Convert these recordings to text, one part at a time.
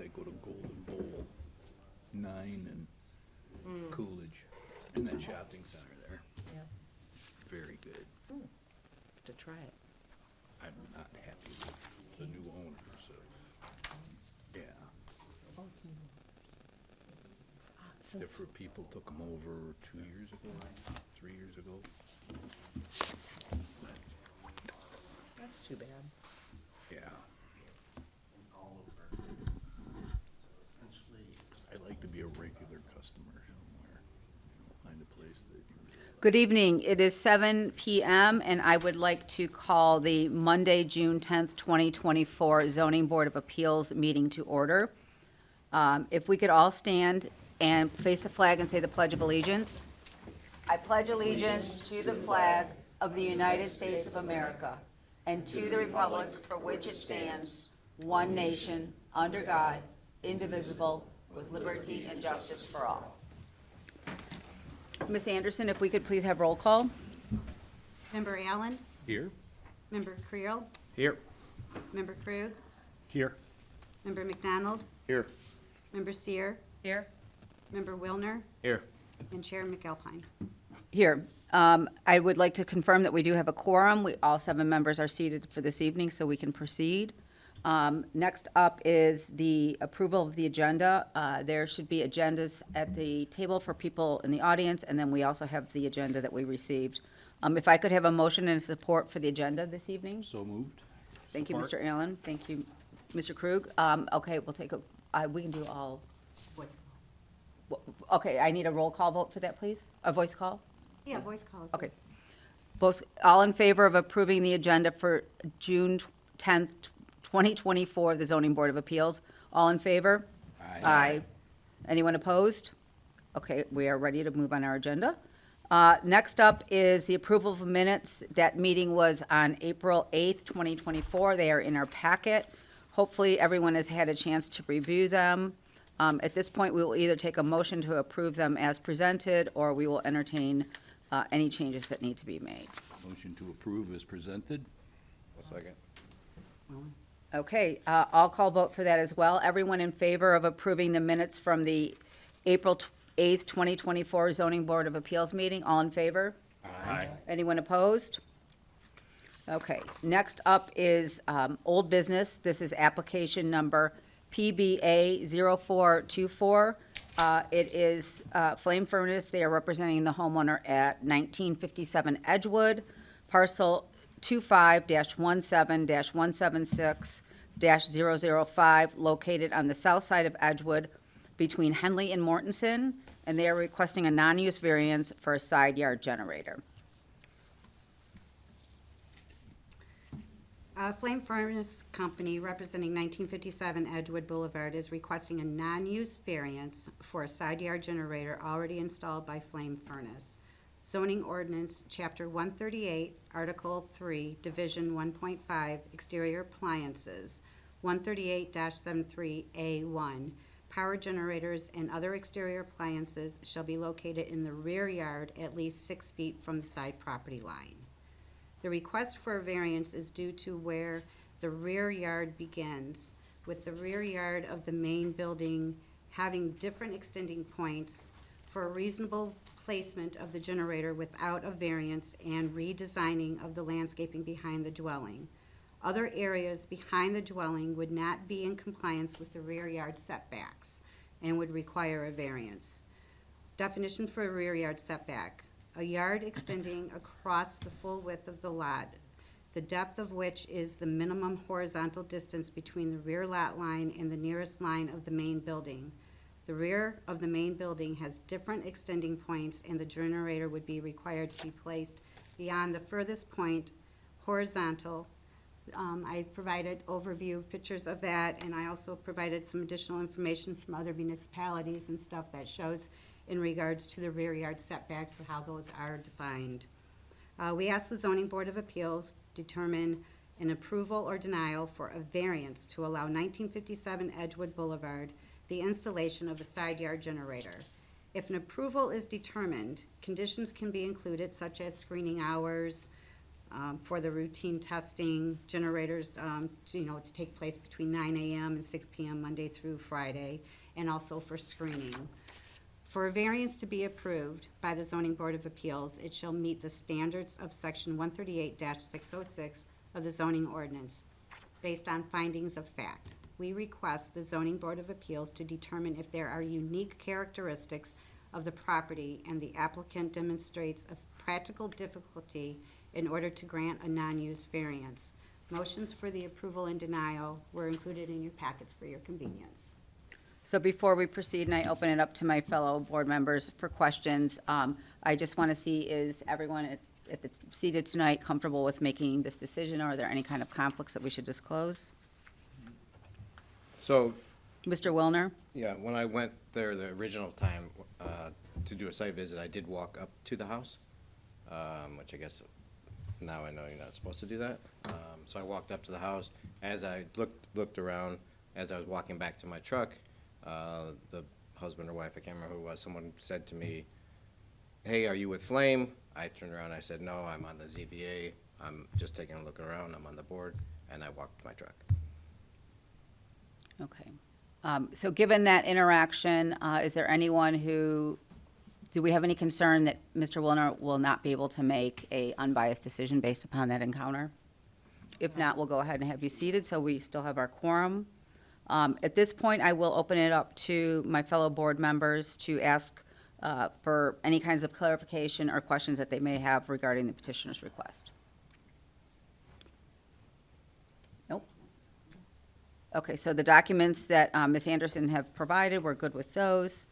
I go to Golden Bowl 9 and Coolidge, and that shopping center there. Yeah. Very good. To try it. I'm not happy with the new owner, so, yeah. Oh, it's new. Since, Different people took them over 2 years ago, 3 years ago. that's too bad. Yeah, all over. So essentially, 'cause I like to be a regular customer somewhere, find a place that you really like. Good evening. It is 7 PM, and I would like to call the Monday, June 10th, 2024 Zoning Board of Appeals meeting to order. If we could all stand and face the flag and say the Pledge of Allegiance. I pledge allegiance to the flag of the United States of America and to the republic for which it stands, one nation, under God, indivisible, with liberty and justice for all. Ms. Anderson, if we could please have roll call. Member Allen, Here? Member Creel, Here. Member Krug, Here. Member McDonald, here. Member Seer, Here? Member Wilner, Here. and Chair McAlpine. Here. I would like to confirm that we do have a quorum. All 7 members are seated for this evening, so we can proceed. Next up is the approval of the agenda. There should be agendas at the table for people in the audience, and then we also have the agenda that we received. If I could have a motion and support for the agenda this evening? So moved. Thank you, Support. Mr. Allen. Thank you, Mr. Krug. Okay, we'll take we can do all, okay, I need a roll call vote for that, please? A voice call? Yeah, voice calls. Okay. Both, all in favor of approving the agenda for June 10th, 2024, the Zoning Board of Appeals? All in favor? Aye. Anyone opposed? Okay, we are ready to move on our agenda. Next up is the approval of minutes. That meeting was on April 8th, 2024. They are in our packet. Hopefully, everyone has had a chance to review them. At this point, we will either take a motion to approve them as presented, or we will entertain any changes that need to be made. Motion to approve is presented. A second. Okay, I'll call vote for that as well. Everyone in favor of approving the minutes from the April 8th, 2024 Zoning Board of Appeals meeting? All in favor? Aye. Anyone opposed? Okay, next up is old business. This is application number PBA 0424. It is Flame Furnace. They are representing the homeowner at 1957 Edgewood, parcel 25-17-176-005, located on the south side of Edgewood between Henley and Mortensen, and they are requesting a non-use variance for a side yard generator. Flame Furnace Company, representing 1957 Edgewood Boulevard, is requesting a non-use variance for a side yard generator already installed by Flame Furnace. Zoning Ordinance, Chapter 138, Article 3, Division 1.5, Exterior Appliances, 138-73A1. Power generators and other exterior appliances shall be located in the rear yard at least 6 feet from the side property line. The request for a variance is due to where the rear yard begins, with the rear yard of the main building having different extending points for a reasonable placement of the generator without a variance and redesigning of the landscaping behind the dwelling. Other areas behind the dwelling would not be in compliance with the rear yard setbacks and would require a variance. Definition for a rear yard setback: a yard extending across the full width of the lot, the depth of which is the minimum horizontal distance between the rear lot line and the nearest line of the main building. The rear of the main building has different extending points, and the generator would be required to be placed beyond the furthest point horizontal. I provided overview pictures of that, and I also provided some additional information from other municipalities and stuff that shows in regards to the rear yard setbacks and how those are defined. We asked the Zoning Board of Appeals determine an approval or denial for a variance to allow 1957 Edgewood Boulevard the installation of a side yard generator. If an approval is determined, conditions can be included such as screening hours, for the routine testing, generators, to take place between 9 AM and 6 PM Monday through Friday, and also for screening. For a variance to be approved by the Zoning Board of Appeals, it shall meet the standards of Section 138-606 of the zoning ordinance, based on findings of fact. We request the Zoning Board of Appeals to determine if there are unique characteristics of the property and the applicant demonstrates a practical difficulty in order to grant a non-use variance. Motions for the approval and denial were included in your packets for your convenience. So before we proceed and I open it up to my fellow board members for questions, I just want to see, is everyone seated tonight comfortable with making this decision, or are there any kind of conflicts that we should disclose? So, Mr. Wilner? yeah, when I went there the original time to do a site visit, I did walk up to the house, which I guess now I know you're not supposed to do that. So I walked up to the house. As I looked around, as I was walking back to my truck, the husband or wife, I can't remember who it was, someone said to me, "Hey, are you with Flame?" I turned around, I said, "No, I'm on the ZBA. I'm just taking a look around. I'm on the board," and I walked to my truck. Okay. So given that interaction, is there anyone do we have any concern that Mr. Wilner will not be able to make a unbiased decision based upon that encounter? If not, we'll go ahead and have you seated, so we still have our quorum. At this point, I will open it up to my fellow board members to ask for any kinds of clarification or questions that they may have regarding the petitioner's request. Nope. Okay, so the documents that Ms. Anderson have provided, we're good with those.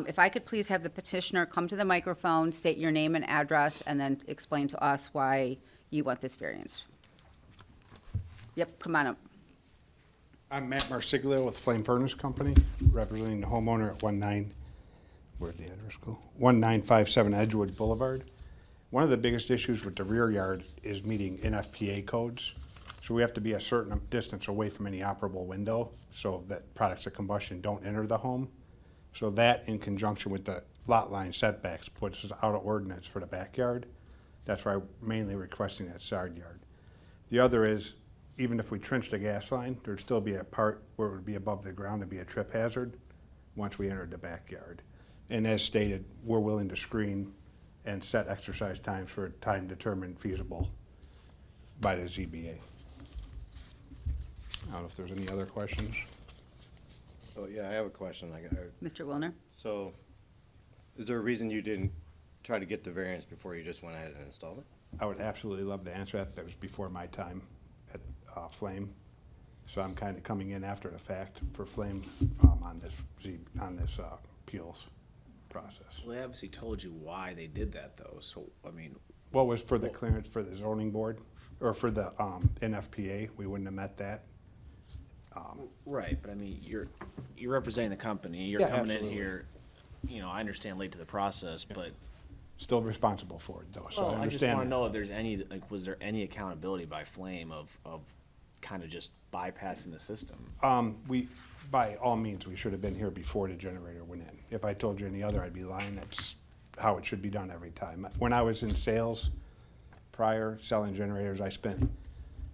If I could please have the petitioner come to the microphone, state your name and address, and then explain to us why you want this variance. Yep, come on up. I'm Matt Marsiglio with Flame Furnace Company, representing the homeowner at where'd the address go? 1957 Edgewood Boulevard. One of the biggest issues with the rear yard is meeting NFPA codes. So we have to be a certain distance away from any operable window so that products of combustion don't enter the home. So that, in conjunction with the lot line setbacks, puts us out of ordinance for the backyard. That's why I'm mainly requesting that side yard. The other is, even if we trench the gas line, there'd still be a part where it would be above the ground and be a trip hazard once we entered the backyard. And as stated, we're willing to screen and set exercise times for a time determined feasible by the ZBA. I don't know if there's any other questions. Oh, yeah, I have a question. Mr. Wilner? So, is there a reason you didn't try to get the variance before you just went ahead and installed it? I would absolutely love to answer that. That was before my time at Flame. So I'm kind of coming in after the fact for Flame on this appeals process. Well, they obviously told you why they did that, though, so, I mean, What was for the clearance for the zoning board, or for the NFPA, we wouldn't have met that. right, but I mean, you're representing the company, you're Yeah, coming in absolutely. here, I understand late to the process, but, Still responsible for it though, so well, I I just understand wanna that. know if there's any, like, was there any accountability by Flame of kind of just bypassing the system? By all means, we should have been here before the generator went in. If I told you any other, I'd be lying. That's how it should be done every time. When I was in sales prior, selling generators, I spent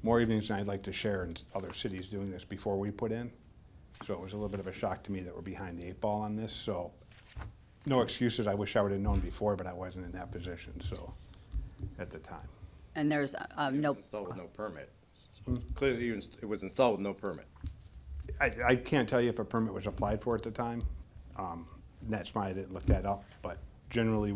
more evenings than I'd like to share in other cities doing this before we put in. So it was a little bit of a shock to me that we're behind the 8 ball on this, so no excuses. I wish I would have known before, but I wasn't in that position, so, at the time. And there's It no, was installed with no permit. So clearly, it was installed with no permit. I can't tell you if a permit was applied for at the time. That's why I didn't look that up, but generally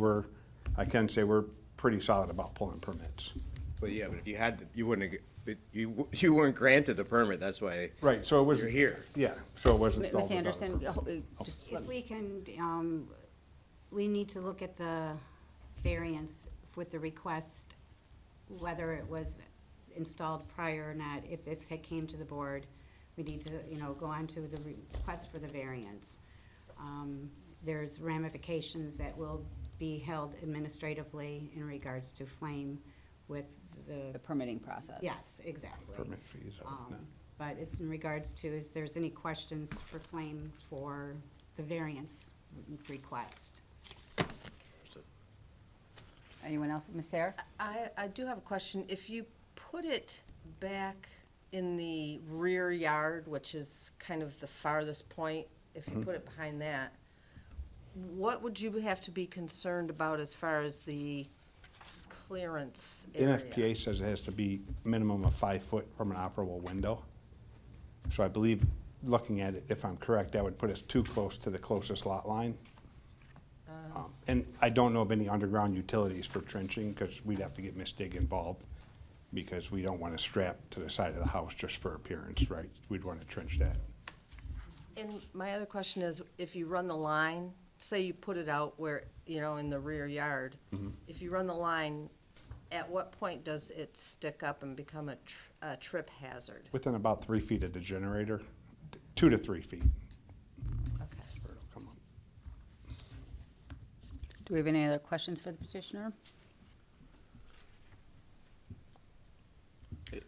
I can say we're pretty solid about pulling permits. But yeah, but if you had, you wouldn't have, you weren't granted a permit, that's why Right, so it was. you're here. Yeah, so it was installed Ms. without a Anderson, permit. just If let me- we can, we need to look at the variance with the request, whether it was installed prior or not. If this had came to the board, we need to, go on to the request for the variance. There's ramifications that will be held administratively in regards to Flame with the the, permitting process. yes, exactly. Permit fees, no. But it's in regards to, if there's any questions for Flame for the variance request. Anyone else? Ms. Sarah? I do have a question. If you put it back in the rear yard, which is kind of the farthest point, if you put it behind that, what would you have to be concerned about as far as the clearance area? NFPA says it has to be minimum of 5 foot from an operable window. So I believe, looking at it, if I'm correct, that would put us too close to the closest lot line. And I don't know of any underground utilities for trenching, because we'd have to get Mistig involved, because we don't want to strap to the side of the house just for appearance, right? We'd want to trench that. And my other question is, if you run the line, say you put it out where, in the rear yard, if you run the line, at what point does it stick up and become a trip hazard? Within about 3 feet of the generator, 2 to 3 feet. Okay. That's where it'll come up. Do we have any other questions for the petitioner?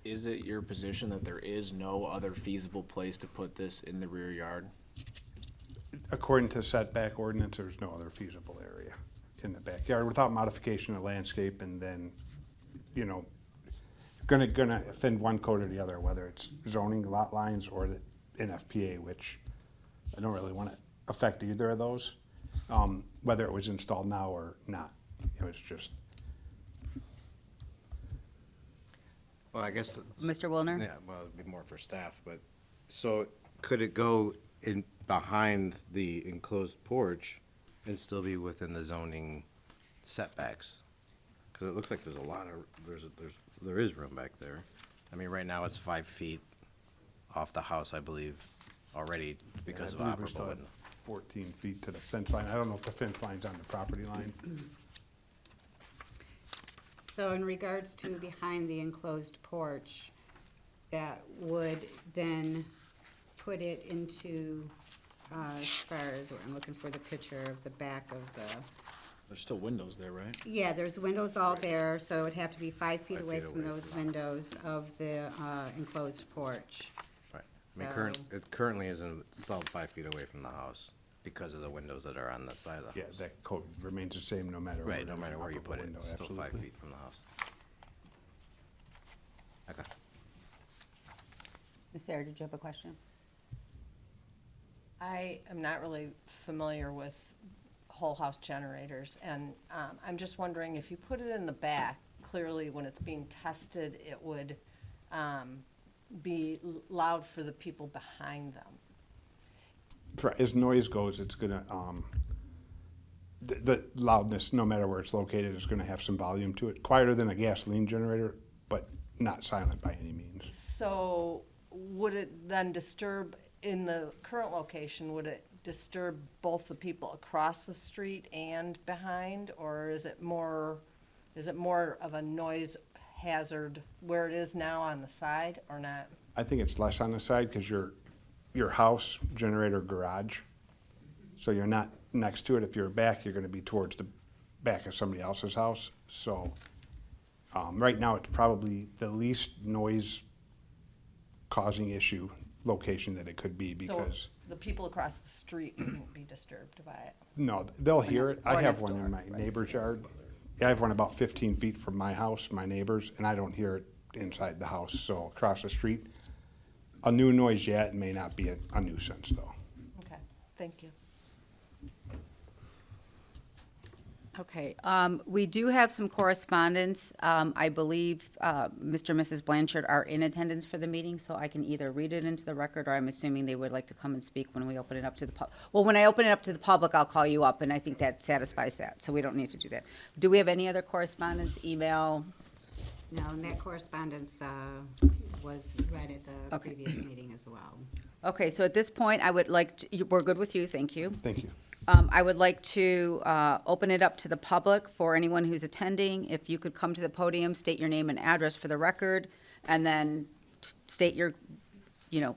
Is it your position that there is no other feasible place to put this in the rear yard? According to setback ordinance, there's no other feasible area in the backyard without modification of landscape, and then, gonna offend one code or the other, whether it's zoning, lot lines, or the NFPA, which I don't really want to affect either of those, whether it was installed now or not. It was just, Well, I guess. Mr. Wilner? Yeah, well, it'd be more for staff, but, so could it go in behind the enclosed porch and still be within the zoning setbacks? Because it looks like there's a lot of, there is room back there. I mean, right now it's 5 feet off the house, I believe, already because of I believe we still operable have window. 14 feet to the fence line. I don't know if the fence line's on the property line. So in regards to behind the enclosed porch, that would then put it into, as far as, I'm looking for the picture of the back of the, There's still windows there, right? yeah, there's windows all there, so it would have to be 5 feet 5 away feet from away those from the windows of the enclosed porch. Right. I mean, So- it currently is installed 5 feet away from the house because of the windows that are on the side of the Yeah, house. that code remains the same no matter. Right, no matter where you put it, window, it's still 5 absolutely. feet from the house. Okay. Ms. Sarah, did you have a question? I am not really familiar with whole house generators, and I'm just wondering, if you put it in the back, clearly when it's being tested, it would be loud for the people behind them. Correct. As noise goes, it's gonna, the loudness, no matter where it's located, is gonna have some volume to it. Quieter than a gasoline generator, but not silent by any means. So would it then disturb, in the current location, would it disturb both the people across the street and behind? Or is it more of a noise hazard where it is now on the side, or not? I think it's less on the side, because your house, generator, garage, so you're not next to it. If you're back, you're gonna be towards the back of somebody else's house. So, right now, it's probably the least noise-causing issue location that it could be, because, So the people across the street wouldn't be disturbed by it? no, they'll hear it. I or have next one in door, my right. neighbor's yard. I have one about 15 feet from my house, my neighbor's, and I don't hear it inside the house. So across the street, a new noise yet may not be a nuisance, though. Okay, thank you. Okay, we do have some correspondence. I believe Mr. and Mrs. Blanchard are in attendance for the meeting, so I can either read it into the record, or I'm assuming they would like to come and speak when we open it up to the well, when I open it up to the public, I'll call you up, and I think that satisfies that, so we don't need to do that. Do we have any other correspondence, email? No, and that correspondence was read at the Okay. previous meeting as well. Okay, so at this point, I would like, we're good with you, thank you. Thank you. I would like to open it up to the public for anyone who's attending. If you could come to the podium, state your name and address for the record, and then state your,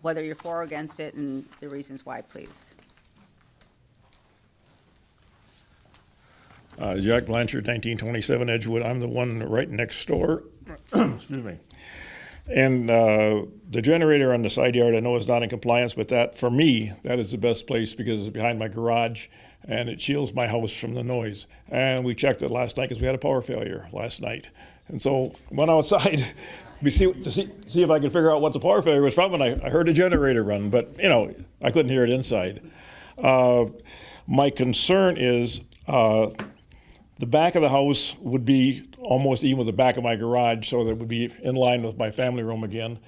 whether you're for or against it and the reasons why, please. Jack Blanchard, 1927 Edgewood. I'm the one right next door. Excuse me. And the generator on the side yard, I know is not in compliance, but that, for me, that is the best place because it's behind my garage and it shields my house from the noise. And we checked it last night because we had a power failure last night. And so went outside to see if I could figure out what the power failure was from, and I heard a generator run, but I couldn't hear it inside. My concern is the back of the house would be almost even with the back of my garage, so that it would be in line with my family room again.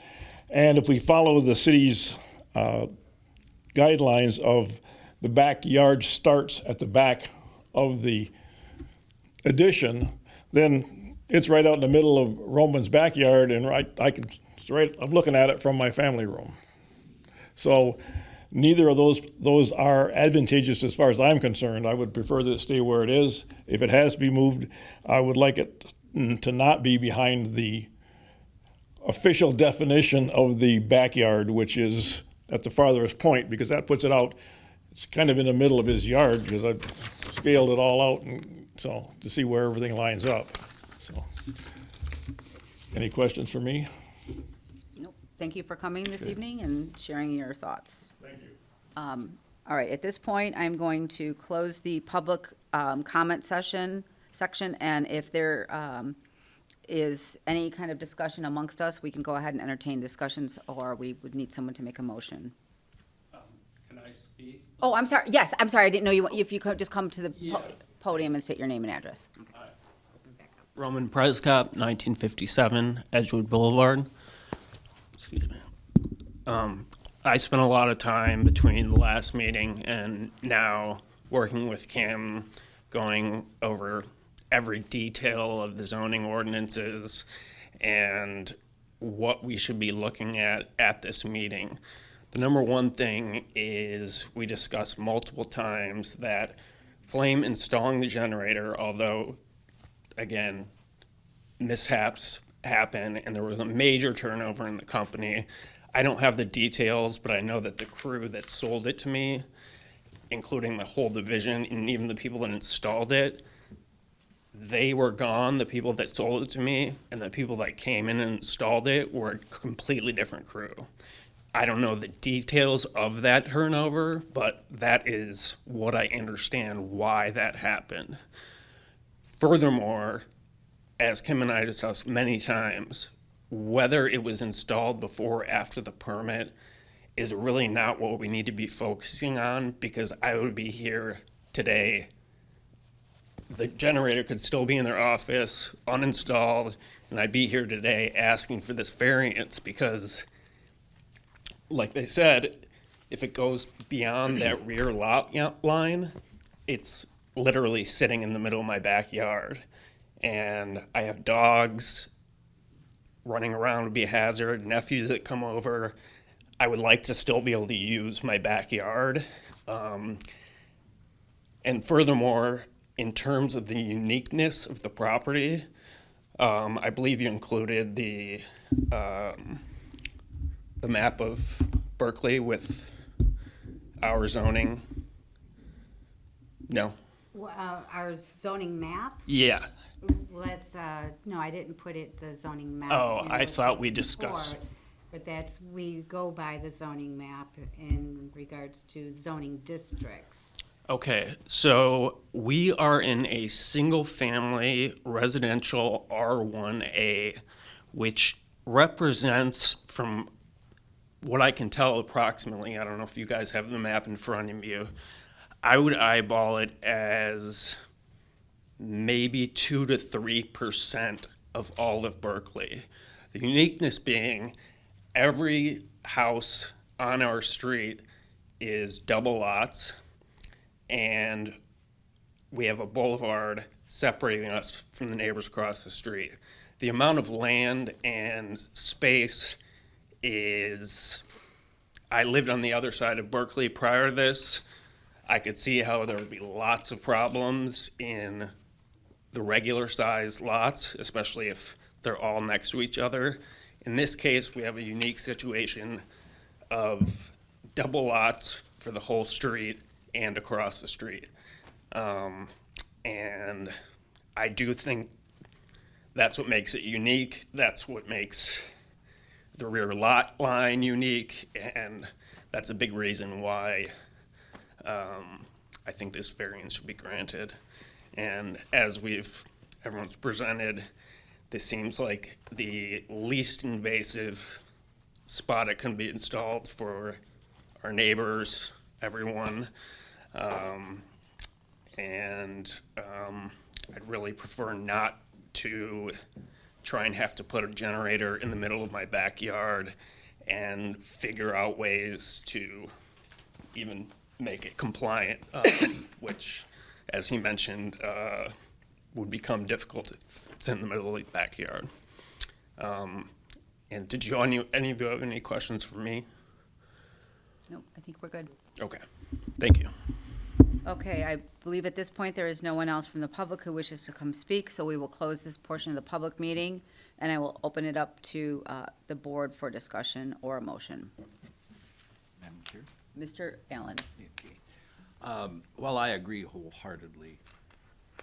And if we follow the city's guidelines of the backyard starts at the back of the addition, then it's right out in the middle of Roman's backyard, and I'm looking at it from my family room. So neither of those are advantageous as far as I'm concerned. I would prefer that it stay where it is. If it has to be moved, I would like it to not be behind the official definition of the backyard, which is at the farthest point, because that puts it out. It's kind of in the middle of his yard because I've scaled it all out, and so to see where everything lines up. So, any questions for me? Nope. Thank you for coming this evening and sharing your thoughts. Thank you. All right, at this point, I'm going to close the public comment section, and if there is any kind of discussion amongst us, we can go ahead and entertain discussions, or we would need someone to make a motion. Can I speak? Oh, I'm sorry, yes, I'm sorry, I didn't know if you could just come to the podium and state your name and address. Roman Prescott, 1957 Edgewood Boulevard. Excuse me. I spent a lot of time between the last meeting and now working with Kim, going over every detail of the zoning ordinances and what we should be looking at this meeting. The number one thing is we discussed multiple times that Flame installing the generator, although again, mishaps happen and there was a major turnover in the company. I don't have the details, but I know that the crew that sold it to me, including the whole division and even the people that installed it, they were gone, the people that sold it to me, and the people that came in and installed it were a completely different crew. I don't know the details of that turnover, but that is what I understand why that happened. Furthermore, as Kim and I discussed many times, whether it was installed before or after the permit is really not what we need to be focusing on, because I would be here today. The generator could still be in their office, uninstalled, and I'd be here today asking for this variance because, like they said, if it goes beyond that rear lot line, it's literally sitting in the middle of my backyard. And I have dogs running around would be a hazard, nephews that come over. I would like to still be able to use my backyard. And furthermore, in terms of the uniqueness of the property, I believe you included the map of Berkeley with our zoning. No? Our zoning map, Yeah. no, I didn't put the zoning map. Oh, in I the thought we discussed. report, But we go by the zoning map in regards to zoning districts. Okay, so we are in a single-family residential R1A, which represents, from what I can tell approximately, I don't know if you guys have the map in front of you, I would eyeball it as maybe 2 to 3% of all of Berkeley. The uniqueness being every house on our street is double lots, and we have a boulevard separating us from the neighbors across the street. The amount of land and space is, I lived on the other side of Berkeley prior to this. I could see how there would be lots of problems in the regular size lots, especially if they're all next to each other. In this case, we have a unique situation of double lots for the whole street and across the street. And I do think that's what makes it unique. That's what makes the rear lot line unique, and that's a big reason why I think this variance should be granted. And as everyone's presented, this seems like the least invasive spot it can be installed for our neighbors, everyone. I'd really prefer not to try and have to put a generator in the middle of my backyard and figure out ways to even make it compliant, which, as he mentioned, would become difficult if it's in the middle of the backyard. And did you, any of you have any questions for me? Nope, I think we're good. Okay, thank you. Okay, I believe at this point there is no one else from the public who wishes to come speak, so we will close this portion of the public meeting, and I will open it up to the board for discussion or a motion. Madam Chair? Mr. Allen? Okay. Well, I agree wholeheartedly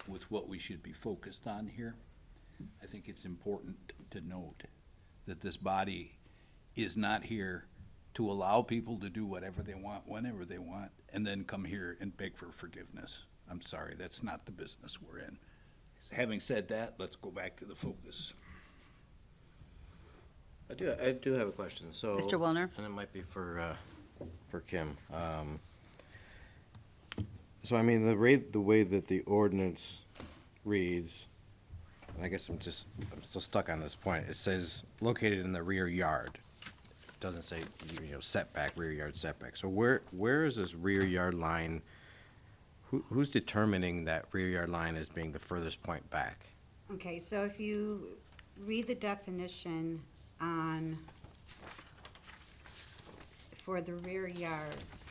with what we should be focused on here. I think it's important to note that this body is not here to allow people to do whatever they want, whenever they want, and then come here and beg for forgiveness. I'm sorry, that's not the business we're in. Having said that, let's go back to the focus. I do have a question, so. Mr. Wilner? And it might be for Kim. So I mean, the way that the ordinance reads, and I guess I'm still stuck on this point. It says located in the rear yard. It doesn't say, setback, rear yard setback. So where is this rear yard line? Who's determining that rear yard line as being the furthest point back? Okay, so if you read the definition for the rear yards,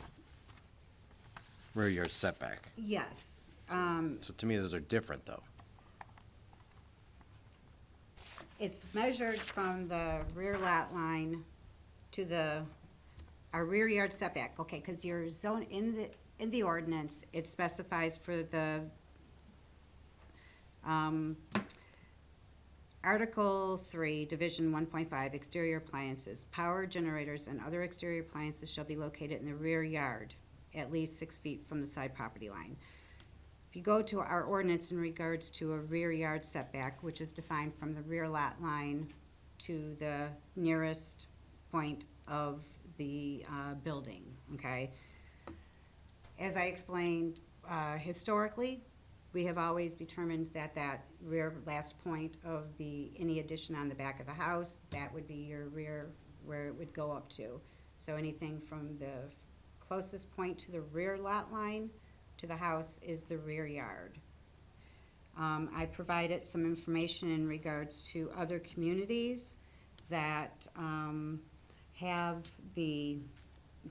Rear yard setback. yes. So to me, those are different, though. It's measured from the rear lot line to our rear yard setback, okay, because your zone, in the ordinance, it specifies for the, Article 3, Division 1.5, exterior appliances, power generators and other exterior appliances shall be located in the rear yard, at least 6 feet from the side property line. If you go to our ordinance in regards to a rear yard setback, which is defined from the rear lot line to the nearest point of the building, okay? As I explained, historically, we have always determined that that rear last point of any addition on the back of the house, that would be your rear, where it would go up to. So anything from the closest point to the rear lot line to the house is the rear yard. I provided some information in regards to other communities that have the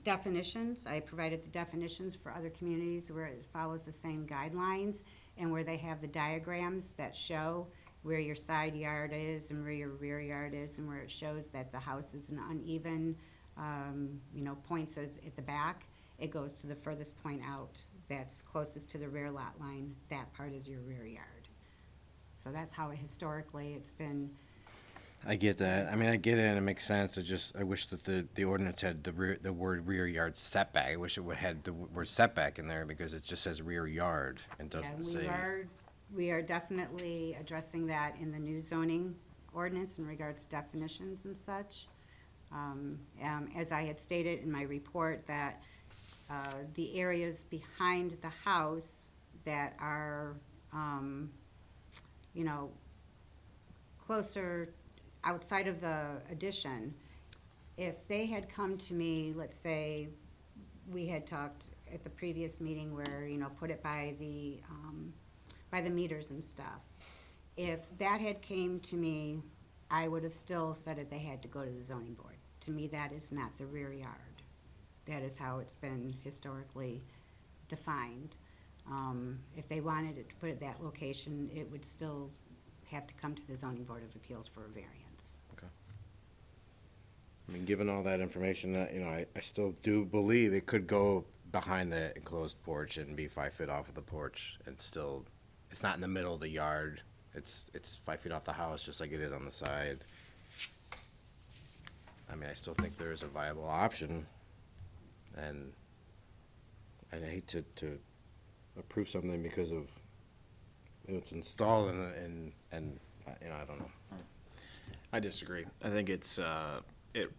definitions. I provided the definitions for other communities where it follows the same guidelines and where they have the diagrams that show where your side yard is and where your rear yard is and where it shows that the house is an uneven, points at the back. It goes to the furthest point out that's closest to the rear lot line. That part is your rear yard. So that's how historically it's been. I get that. I mean, I get it, and it makes sense. I wish that the ordinance had the word rear yard setback. I wish it would had the word setback in there because it just says rear yard and doesn't say. We are definitely addressing that in the new zoning ordinance in regards to definitions and such. As I had stated in my report, that the areas behind the house that are, closer outside of the addition, if they had come to me, let's say, we had talked at the previous meeting where, put it by the meters and stuff. If that had came to me, I would have still said that they had to go to the zoning board. To me, that is not the rear yard. That is how it's been historically defined. If they wanted it to put it that location, it would still have to come to the zoning board of appeals for a variance. Okay. I mean, given all that information, I still do believe it could go behind the enclosed porch and be 5 feet off of the porch, and still, it's not in the middle of the yard. It's 5 feet off the house, just like it is on the side. I mean, I still think there is a viable option, and I hate to approve something because of it's installed and, you know, I don't know. I disagree. I think it's,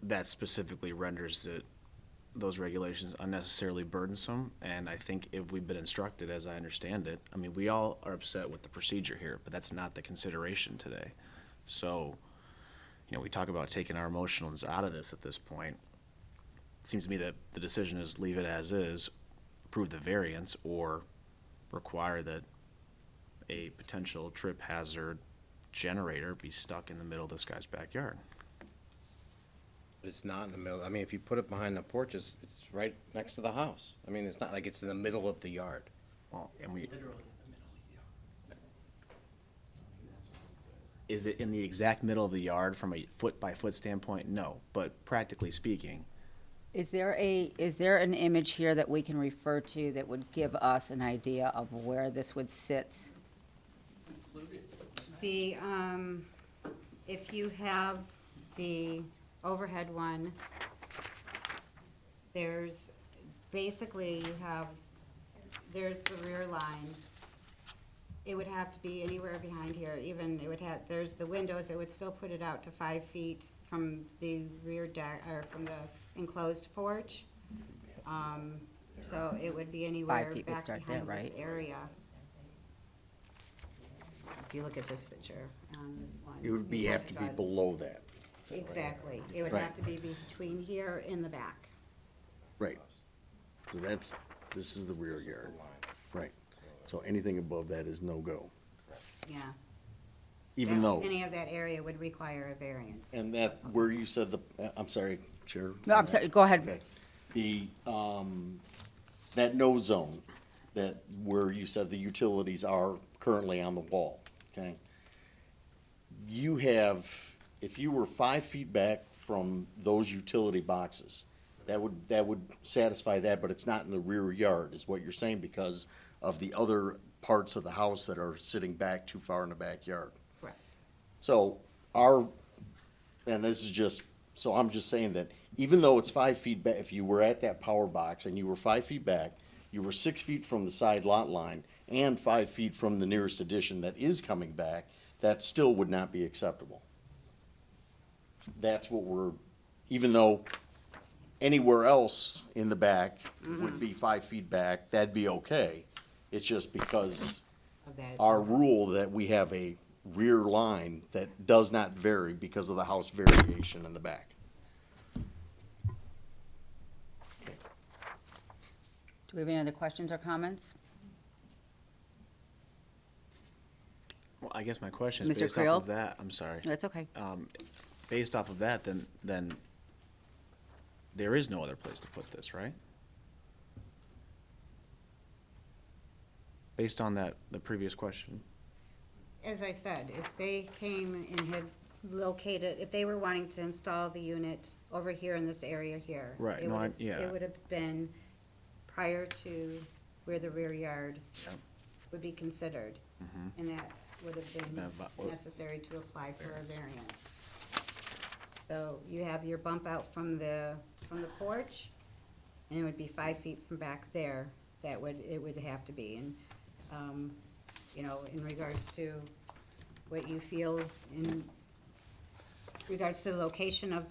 that specifically renders those regulations unnecessarily burdensome, and I think if we've been instructed, as I understand it, I mean, we all are upset with the procedure here, but that's not the consideration today. So, you know, we talk about taking our emotions out of this at this point. It seems to me that the decision is leave it as is, approve the variance, or require that a potential trip hazard generator be stuck in the middle of this guy's backyard. It's not in the middle, I mean, if you put it behind the porch, it's right next to the house. I mean, it's not like it's in the middle of the yard. Well, and we, Literally in the middle of the yard. is it in the exact middle of the yard from a foot-by-foot standpoint? No, but practically speaking, Is there an image here that we can refer to that would give us an idea of where this would sit? The, if you have the overhead one, there's, basically you have, there's the rear line. It would have to be anywhere behind here, even, it would have, there's the windows, it would still put it out to 5 feet from the rear deck, or from the enclosed porch. So it would be anywhere feet would back start there, behind this right? area. If you look at this picture, this one. It would be, have to be below that. Exactly. It would Right. have to be between here and the back. Right. So this is the rear yard. Right. So anything above that is no-go, Yeah. even though, Any of that area would require a variance. and that, where you said I'm sorry, Chair. No, I'm sorry, go ahead. Okay. The, that no zone, that where you said the utilities are currently on the wall, okay? You have, if you were 5 feet back from those utility boxes, that would satisfy that, but it's not in the rear yard, is what you're saying, because of the other parts of the house that are sitting back too far in the backyard. Correct. So and this is just, so I'm just saying that even though it's 5 feet back, if you were at that power box and you were 5 feet back, you were 6 feet from the side lot line and 5 feet from the nearest addition that is coming back, that still would not be acceptable. That's what even though anywhere else in the back would be 5 feet back, that'd be okay. It's just because Of that. our rule that we have a rear line that does not vary because of the house variation in the back. Do we have any other questions or comments? well, I guess my question is Mr. based Creel? off of that, I'm sorry. That's okay. Based off of that, then there is no other place to put this, right? Based on that, the previous question. As I said, if they came and had located, if they were wanting to install the unit over here in this area here. Right, it no, would've- yeah. It would have been prior to where the rear yard Yep. would be considered. And that would have been Yeah, but- necessary to apply for a variance. So you have your bump out from the porch, and it would be 5 feet from back there, it would have to be. And, you know, in regards to what you feel in regards to the location of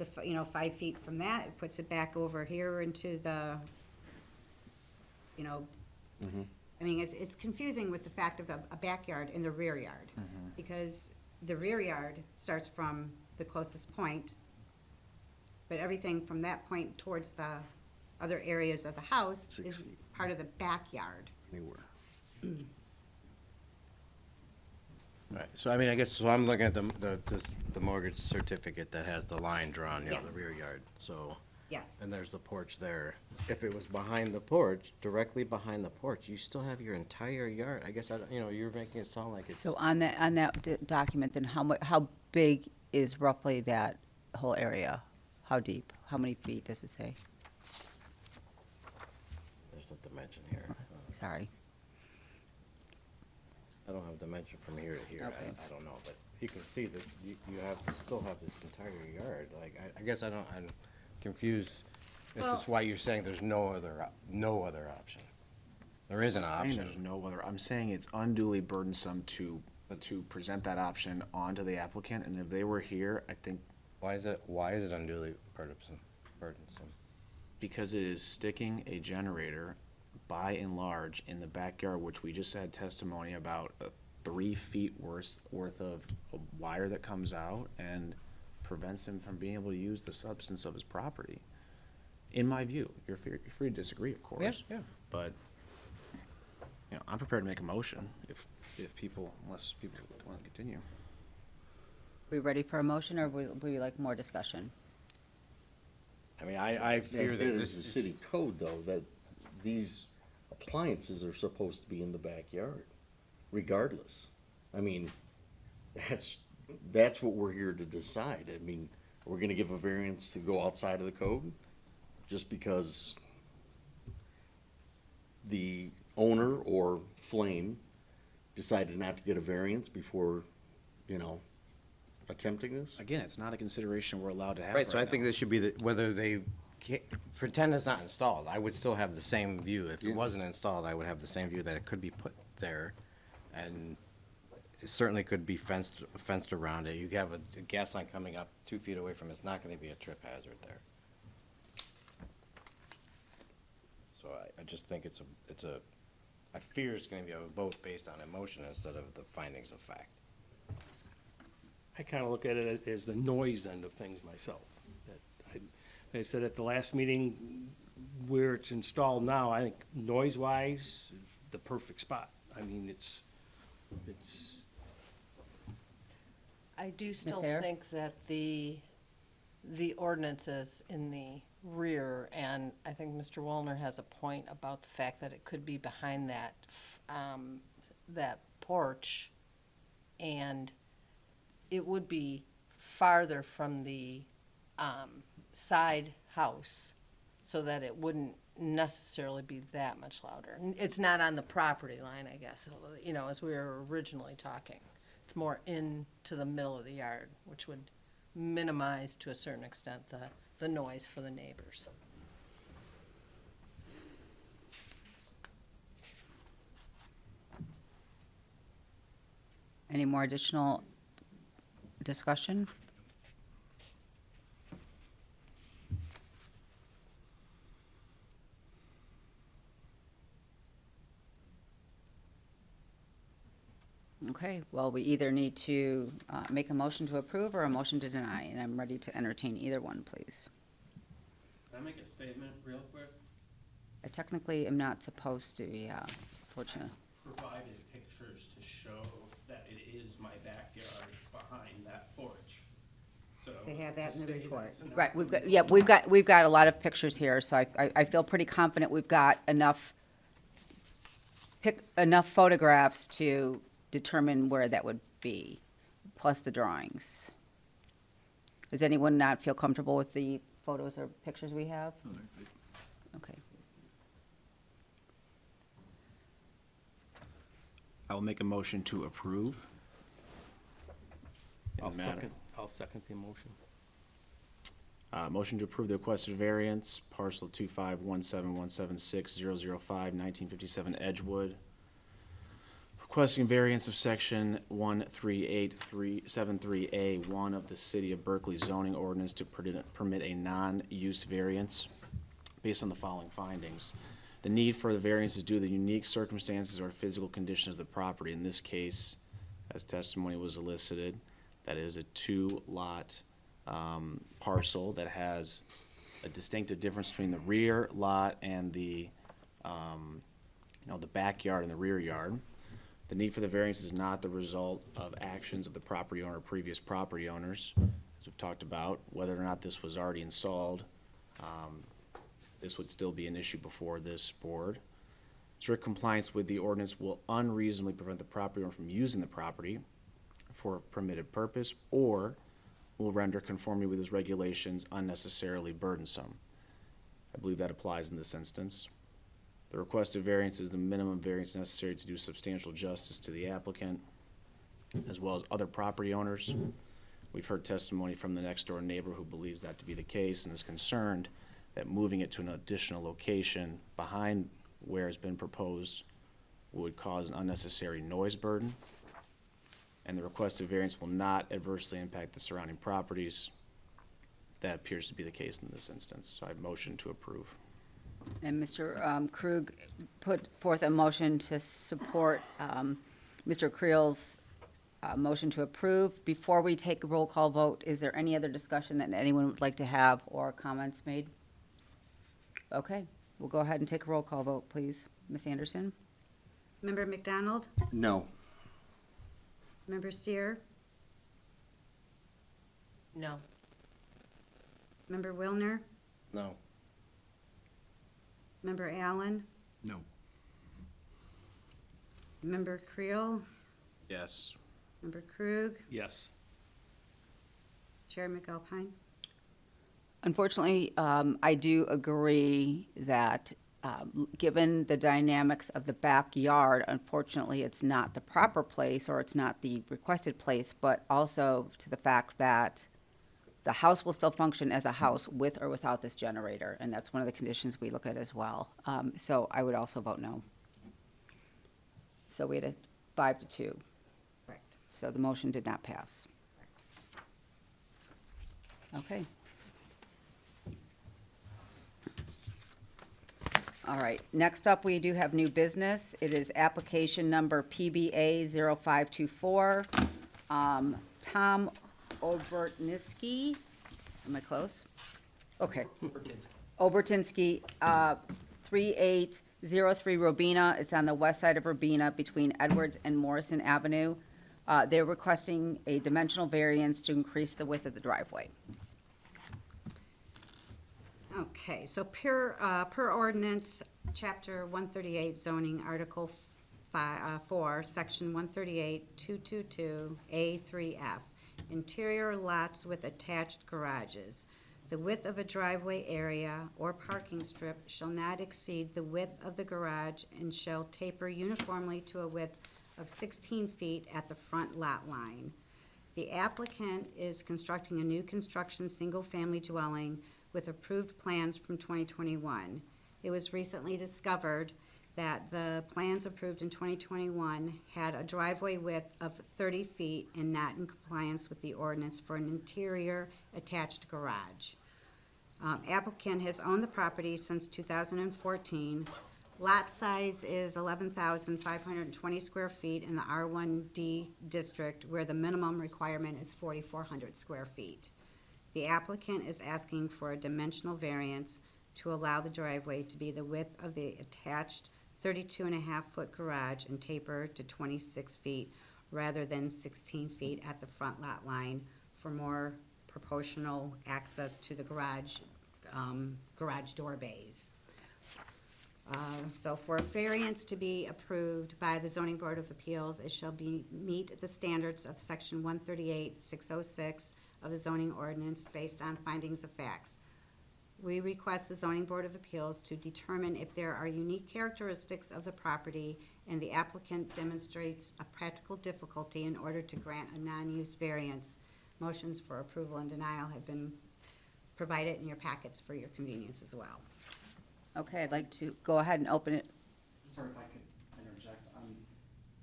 5 feet from that, it puts it back over here into the, you know, I mean, it's confusing with the fact of a backyard and the rear yard. Because the rear yard starts from the closest point, but everything from that point towards the other areas of the house 6 is feet. part of the backyard. Anywhere. Right, so I mean, I guess, so I'm looking at the mortgage certificate that has the line drawn, you know, the Yes. rear yard, so. Yes. And there's the porch there. If it was behind the porch, directly behind the porch, you still have your entire yard. I guess, you know, you're making it sound like it's. So on that document, then how big is roughly that whole area? How deep? How many feet does it say? There's no dimension here. Sorry. I don't have dimension from here to here. Okay. I don't know, but you can see that you have to still have this entire yard. Like, I guess I'm confused. This is why you're saying there's no other option. There is an I'm saying there's option. no other, I'm saying it's unduly burdensome to present that option onto the applicant, and if they were here, I think Why is it unduly burdensome? because it is sticking a generator by and large in the backyard, which we just had testimony about 3 feet worth of wire that comes out and prevents him from being able to use the substance of his property. In my view, you're free to disagree, of course. Yeah. But, you know, I'm prepared to make a motion unless people want to continue. We ready for a motion, or would we like more discussion? I mean, I fear It that is this the is. city code, though, that these appliances are supposed to be in the backyard, regardless. I mean, that's what we're here to decide. I mean, are we gonna give a variance to go outside of the code? Just because the owner or Flame decided not to get a variance before, attempting this? Again, it's not a consideration we're allowed to have Right, so I right think now. this should be whether they pretend it's not installed. I would still have the same view. If it wasn't installed, I would have the same view that it could be put there. And it certainly could be fenced around it. You have a gas line coming up 2 feet away from it. It's not gonna be a trip hazard there. So I just think I fear it's gonna be a vote based on emotion instead of the findings of fact. I kind of look at it as the noise end of things myself. I said at the last meeting, where it's installed now, I think noise-wise, the perfect spot. I mean, it's, I do still Hare? think that the ordinances in the rear, and I think Mr. Wallner has a point about the fact that it could be behind that porch, and it would be farther from the side house, so that it wouldn't necessarily be that much louder. It's not on the property line, I guess, as we were originally talking. It's more into the middle of the yard, which would minimize to a certain extent the noise for the neighbors. Any more additional discussion? Okay, well, we either need to make a motion to approve or a motion to deny, and I'm ready to entertain either one, please. Can I make a statement real quick? I technically am not supposed to, yeah, fortunately. Provided pictures to show that it is my backyard behind that porch. So. They have that to in the say report. that's an Right, we've got a lot of pictures here, so I feel pretty confident we've got enough photographs to determine where that would be, plus the drawings. Does anyone not feel comfortable with the photos or pictures we have? Okay. I will make a motion to approve. in I'll the matter. second the motion. Motion to approve the requested variance, parcel 25171760005, 1957 Edgewood. Requesting variance of section 13873A1 of the City of Berkeley zoning ordinance to permit a non-use variance based on the following findings. The need for the variance is due to the unique circumstances or physical conditions of the property. In this case, as testimony was elicited, that is a 2-lot parcel that has a distinctive difference between the rear lot and the backyard and the rear yard. The need for the variance is not the result of actions of the property owner or previous property owners. As we've talked about, whether or not this was already installed, this would still be an issue before this board. Strict compliance with the ordinance will unreasonably prevent the property owner from using the property for a permitted purpose or will render conformity with its regulations unnecessarily burdensome. I believe that applies in this instance. The requested variance is the minimum variance necessary to do substantial justice to the applicant. as well as other property owners. We've heard testimony from the next door neighbor who believes that to be the case and is concerned that moving it to an additional location behind where it's been proposed would cause an unnecessary noise burden. And the requested variance will not adversely impact the surrounding properties. That appears to be the case in this instance, so I motion to approve. And Mr. Krug put forth a motion to support Mr. Creel's motion to approve. Before we take a roll call vote, is there any other discussion that anyone would like to have or comments made? Okay, we'll go ahead and take a roll call vote, please. Ms. Anderson? Member McDonald? No. Member Seer? No. Member Wilner? No. Member Allen? No. Member Creel? Yes. Member Krug? Yes. Chair McAlpine? Unfortunately, I do agree that, given the dynamics of the backyard, unfortunately, it's not the proper place or it's not the requested place, but also to the fact that the house will still function as a house with or without this generator, and that's one of the conditions we look at as well. So I would also vote no. So we had a 5-2, Correct. so the motion did not pass. Okay. All right, next up, we do have new business. It is application number PBA 0524. Tom Obertinsky, am I close? Okay. Obertinsky, 3803 Robina. It's on the west side of Robina between Edwards and Morrison Avenue. They're requesting a dimensional variance to increase the width of the driveway. Okay, so per ordinance, chapter 138 zoning, article 4, section 138-222A3F, interior lots with attached garages. The width of a driveway area or parking strip shall not exceed the width of the garage and shall taper uniformly to a width of 16 feet at the front lot line. The applicant is constructing a new construction single-family dwelling with approved plans from 2021. It was recently discovered that the plans approved in 2021 had a driveway width of 30 feet and not in compliance with the ordinance for an interior attached garage. Applicant has owned the property since 2014. Lot size is 11,520 square feet in the R1D district, where the minimum requirement is 4,400 square feet. The applicant is asking for a dimensional variance to allow the driveway to be the width of the attached 32.5-foot garage and taper to 26 feet rather than 16 feet at the front lot line for more proportional access to the garage door bays. So for a variance to be approved by the Zoning Board of Appeals, it shall meet the standards of section 138-606 of the zoning ordinance based on findings of facts. We request the Zoning Board of Appeals to determine if there are unique characteristics of the property and the applicant demonstrates a practical difficulty in order to grant a non-use variance. Motions for approval and denial have been provided in your packets for your convenience as well. Okay, I'd like to go ahead and open it. Sorry if I could interject.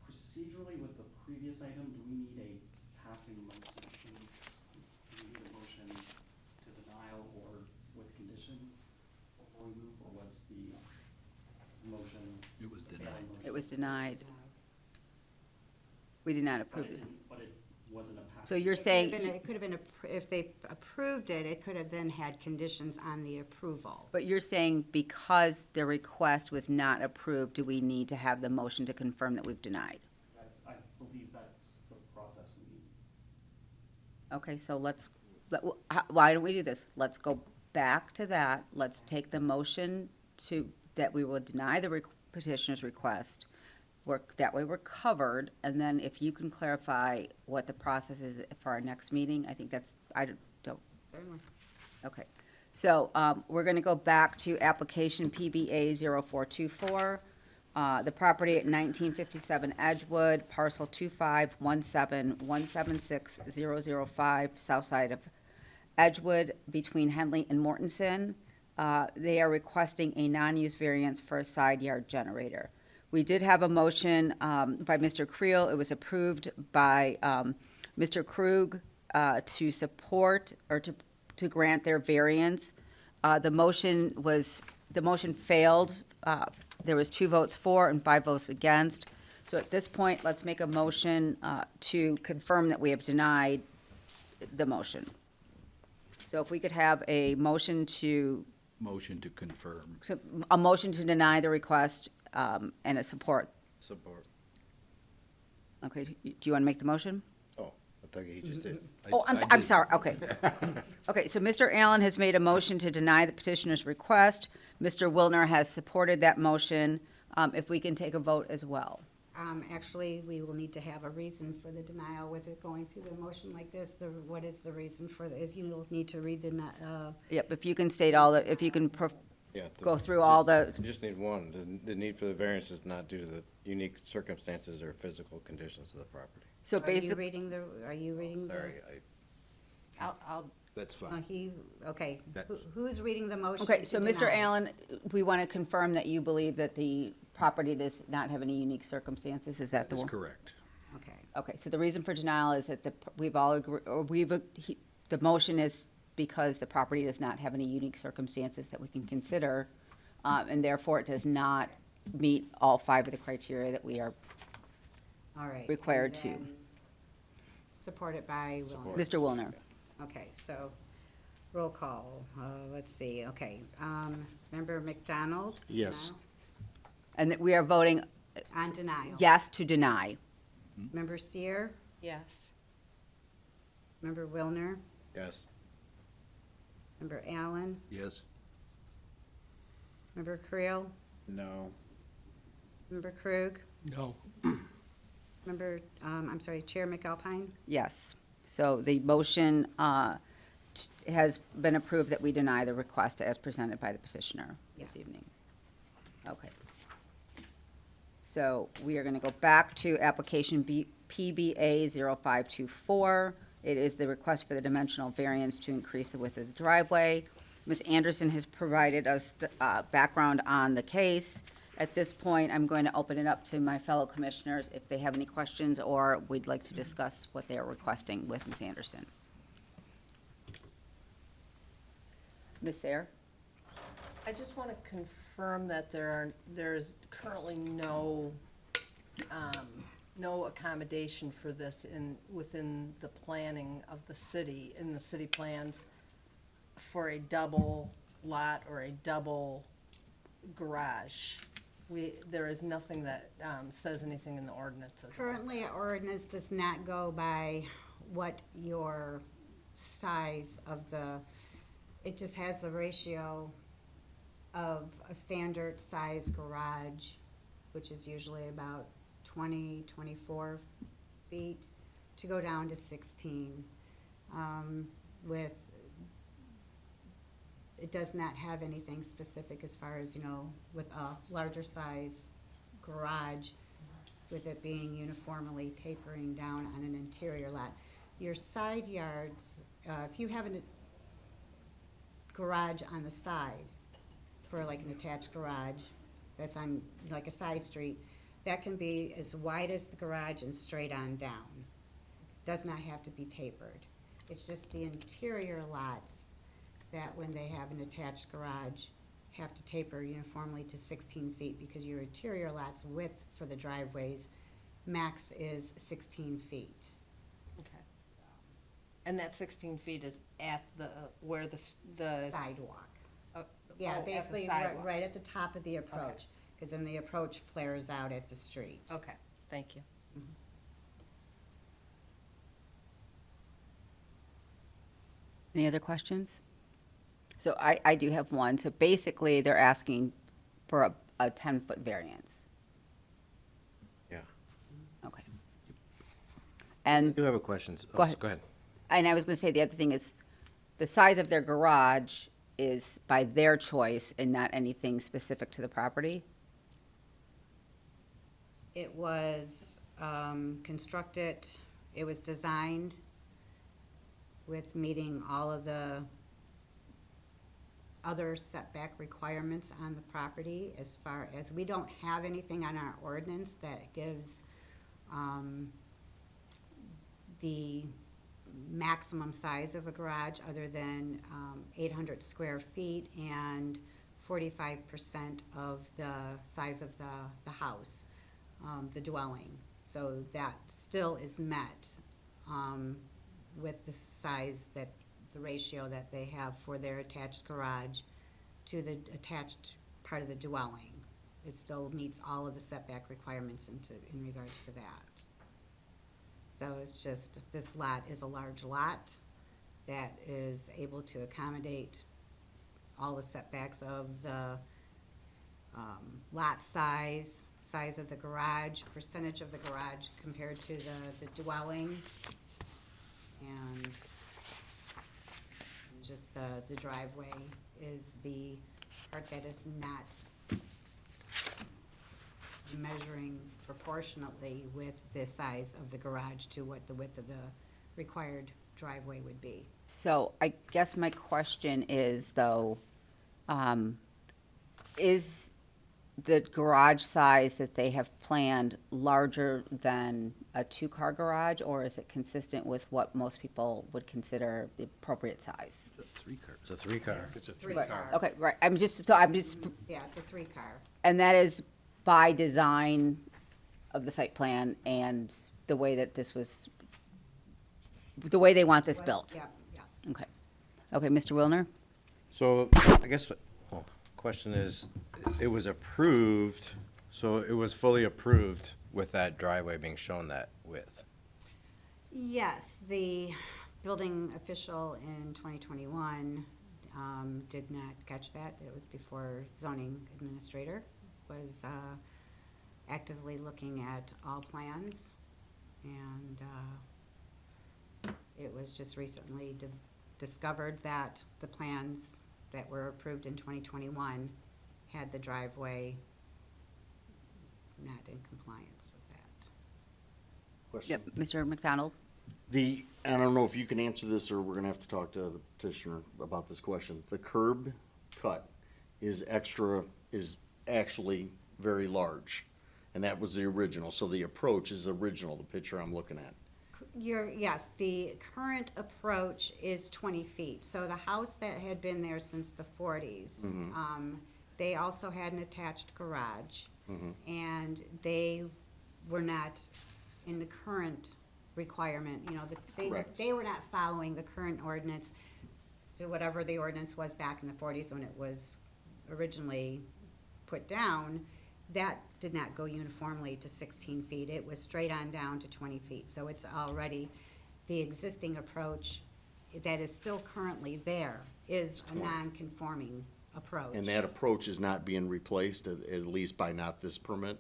Procedurally with the previous item, do we need a passing motion? Do we need a motion to denial or with conditions before we move, or was the motion? It was denied. It was denied. We did not approve it. But it wasn't a passing. So you're saying, It could have been, if they approved it, it could have then had conditions on the approval. but you're saying because the request was not approved, do we need to have the motion to confirm that we've denied? I believe that's the process we need. Okay, so why don't we do this? Let's go back to that. Let's take the motion that we will deny the petitioner's request. That way we're covered, and then if you can clarify what the process is for our next meeting, I think I don't. Certainly. Okay, so we're going to go back to application PBA 0424. the property at 1957 Edgewood, parcel 2517176-005, south side of Edgewood, between Henley and Mortensen. They are requesting a non-use variance for a side yard generator. We did have a motion by Mr. Creel. It was approved by Mr. Krug to support or to grant their variance. The motion failed. There was 2 votes for and 5 votes against. So at this point, let's make a motion to confirm that we have denied the motion. So if we could have a motion to confirm. a motion to deny the request, and a support. Support. Okay, do you want to make the motion? Oh, I thought he just did. Oh, I'm sorry, okay. Okay, so Mr. Allen has made a motion to deny the petitioner's request. Mr. Wilner has supported that motion. If we can take a vote as well. Actually, we will need to have a reason for the denial with it going through the motion like this. What is the reason for this? You'll need to read the, Yep, if you can state all the, if you can Yeah. go through all the, You just need one. The need for the variance is not due to the unique circumstances or physical conditions of the property. so are you basically, reading the, are you reading the? Sorry, That's fine. Okay. That's- Who's reading the motion? okay, so to Mr. deny? Allen, we want to confirm that you believe that the property does not have any unique circumstances, is that the That's one? correct. Okay. Okay, so the reason for denial is that we've all agreed, or the motion is because the property does not have any unique circumstances that we can consider, and therefore it does not meet all 5 of the criteria that we are All right. required and to. then Supported by Wilner. Mr. Wilner. Okay, so roll call. Let's see, okay. Member McDonald? Yes. And that we are voting Denial. On denial. yes to deny. Member Steer? Yes. Member Wilner? yes. Member Allen? Yes. Member Creel? No. Member Krug? No. Member, I'm sorry, Chair McAlpine? Yes. So the motion has been approved that we deny the request as presented by the petitioner this Yes. evening. Okay. So we are going to go back to application PBA 0524. It is the request for the dimensional variance to increase the width of the driveway. Ms. Anderson has provided us background on the case. At this point, I'm going to open it up to my fellow commissioners if they have any questions or we'd like to discuss what they are requesting with Ms. Anderson. Ms. Sayre? I just want to confirm that there's currently no accommodation for this within the planning of the city, in the city plans, for a double lot or a double garage. There is nothing that says anything in the ordinances. Currently, our ordinance does not go by what your size of it just has the ratio of a standard size garage, which is usually about 24 feet, to go down to 16. It does not have anything specific as far as, with a larger size garage, with it being uniformly tapering down on an interior lot. Your side yards, if you have a garage on the side, for like an attached garage, that's on like a side street, that can be as wide as the garage and straight on down. Does not have to be tapered. It's just the interior lots that when they have an attached garage have to taper uniformly to 16 feet because your interior lot's width for the driveways max is 16 feet. Okay. And that 16 feet is at where the Sidewalk. Yeah, at the basically sidewalk. right at the top of the approach, because then the approach flares out at the street. Okay, thank you. Any other questions? So I do have one. So basically, they're asking for a 10-foot variance. Yeah. Okay. I And, do have a question. Go ahead. Go ahead. and I was going to say, the other thing is, the size of their garage is by their choice and not anything specific to the property? It was constructed, it was designed with meeting all of the other setback requirements on the property, as far as, we don't have anything on our ordinance that gives the maximum size of a garage other than 800 square feet and 45% of the size of the house, the dwelling. So that still is met with the size that, the ratio that they have for their attached garage to the attached part of the dwelling. It still meets all of the setback requirements in regards to that. So it's just, this lot is a large lot that is able to accommodate all the setbacks of the lot size, size of the garage, percentage of the garage compared to the dwelling, and just the driveway is the part that is not measuring proportionately with the size of the garage to what the width of the required driveway would be. So I guess my question is, though, is the garage size that they have planned larger than a two-car garage, or is it consistent with what most people would consider the appropriate size? It's a three-car. It's a three-car. Okay, right, I'm just, Yeah, it's a three-car. and that is by design of the site plan and the way that this was, the way they want this built? Yeah, yes. Okay. Okay, Mr. Wilner? So I guess, question is, it was approved, so it was fully approved with that driveway being shown that width? Yes, the building official in 2021 did not catch that. It was before zoning administrator was actively looking at all plans. And it was just recently discovered that the plans that were approved in 2021 had the driveway not in compliance with that. Question. Yep, Mr. McDonald? I don't know if you can answer this, or we're gonna have to talk to the petitioner about this question. The curb cut is actually very large, and that was the original, so the approach is original, the picture I'm looking at. Yes, the current approach is 20 feet. So the house that had been there since the 40s, they also had an attached garage. And they were not in the current requirement, you know, Correct. they were not following the current ordinance to whatever the ordinance was back in the 40s when it was originally put down. That did not go uniformly to 16 feet. It was straight on down to 20 feet. So it's already, the existing approach that is still currently there is a non-conforming approach. And that approach is not being replaced, at least by not this permit?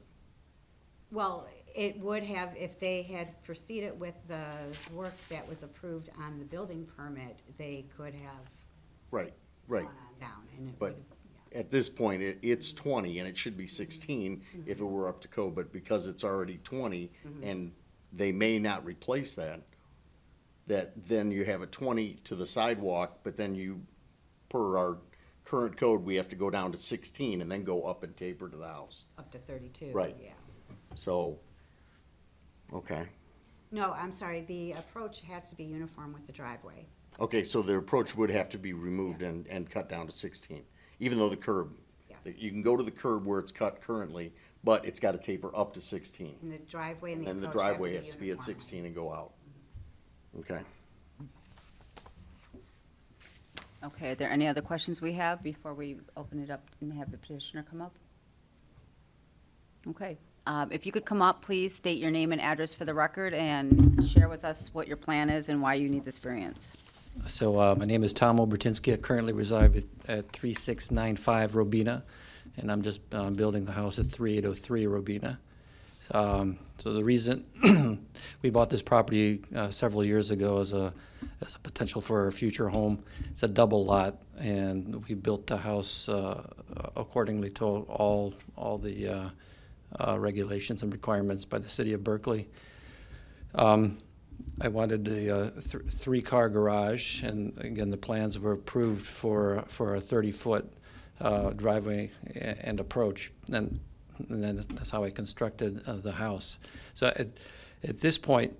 Well, it would have, if they had proceeded with the work that was approved on the building permit, they could have Right, gone on down. And it But would, at this point, it's 20, and it should be 16 if it were up to code, but because it's already 20, and they may not replace that then you have a 20 to the sidewalk, but then you, per our current code, we have to go down to 16 and then go up and taper to the house. up to 32. Right. Yeah. So, okay. No, I'm sorry, the approach has to be uniform with the driveway. Okay, so the approach would have to be removed and cut down to 16, even though the curb. Yes. You can go to the curb where it's cut currently, but it's got to taper up to 16. And the driveway and the And the approach have driveway has to be at uniform. 16 and go out. Okay. Okay, are there any other questions we have before we open it up and have the petitioner come up? Okay, if you could come up, please state your name and address for the record and share with us what your plan is and why you need this variance. So my name is Tom Obertinsky. I currently reside at 3695 Robina, and I'm just building the house at 3803 Robina. So the reason we bought this property several years ago as a potential for a future home. It's a double lot, and we built the house accordingly to all the regulations and requirements by the city of Berkeley. I wanted a three-car garage, and again, the plans were approved for a 30-foot driveway and approach, and then that's how I constructed the house. So at this point,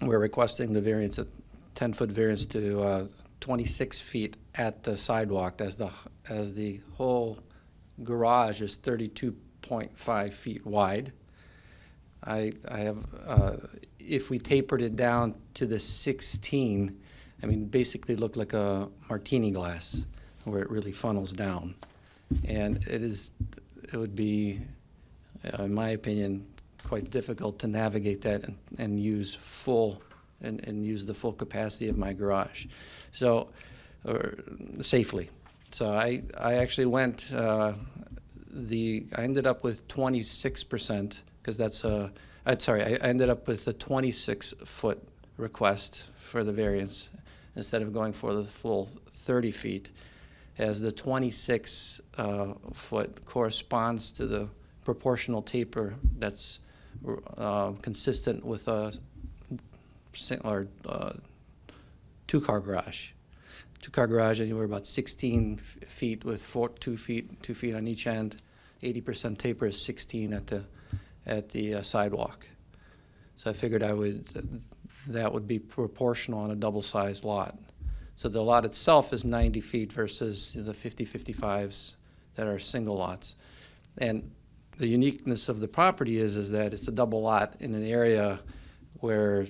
we're requesting the variance, a 10-foot variance to 26 feet at the sidewalk, as the whole garage is 32.5 feet wide. I have, if we tapered it down to the 16, I mean, basically look like a martini glass where it really funnels down. And it would be, in my opinion, quite difficult to navigate that and use use the full capacity of my garage. So, safely. So I actually went, I ended up with 26%, because that's I ended up with a 26-foot request for the variance instead of going for the full 30 feet, as the 26 foot corresponds to the proportional taper that's consistent with a two-car garage. Two-car garage, anywhere about 16 feet with 2 feet on each end. 80% taper is 16 at the sidewalk. So I figured that would be proportional on a double-sized lot. So the lot itself is 90 feet versus the 50-55s that are single lots. And the uniqueness of the property is that it's a double lot in an area where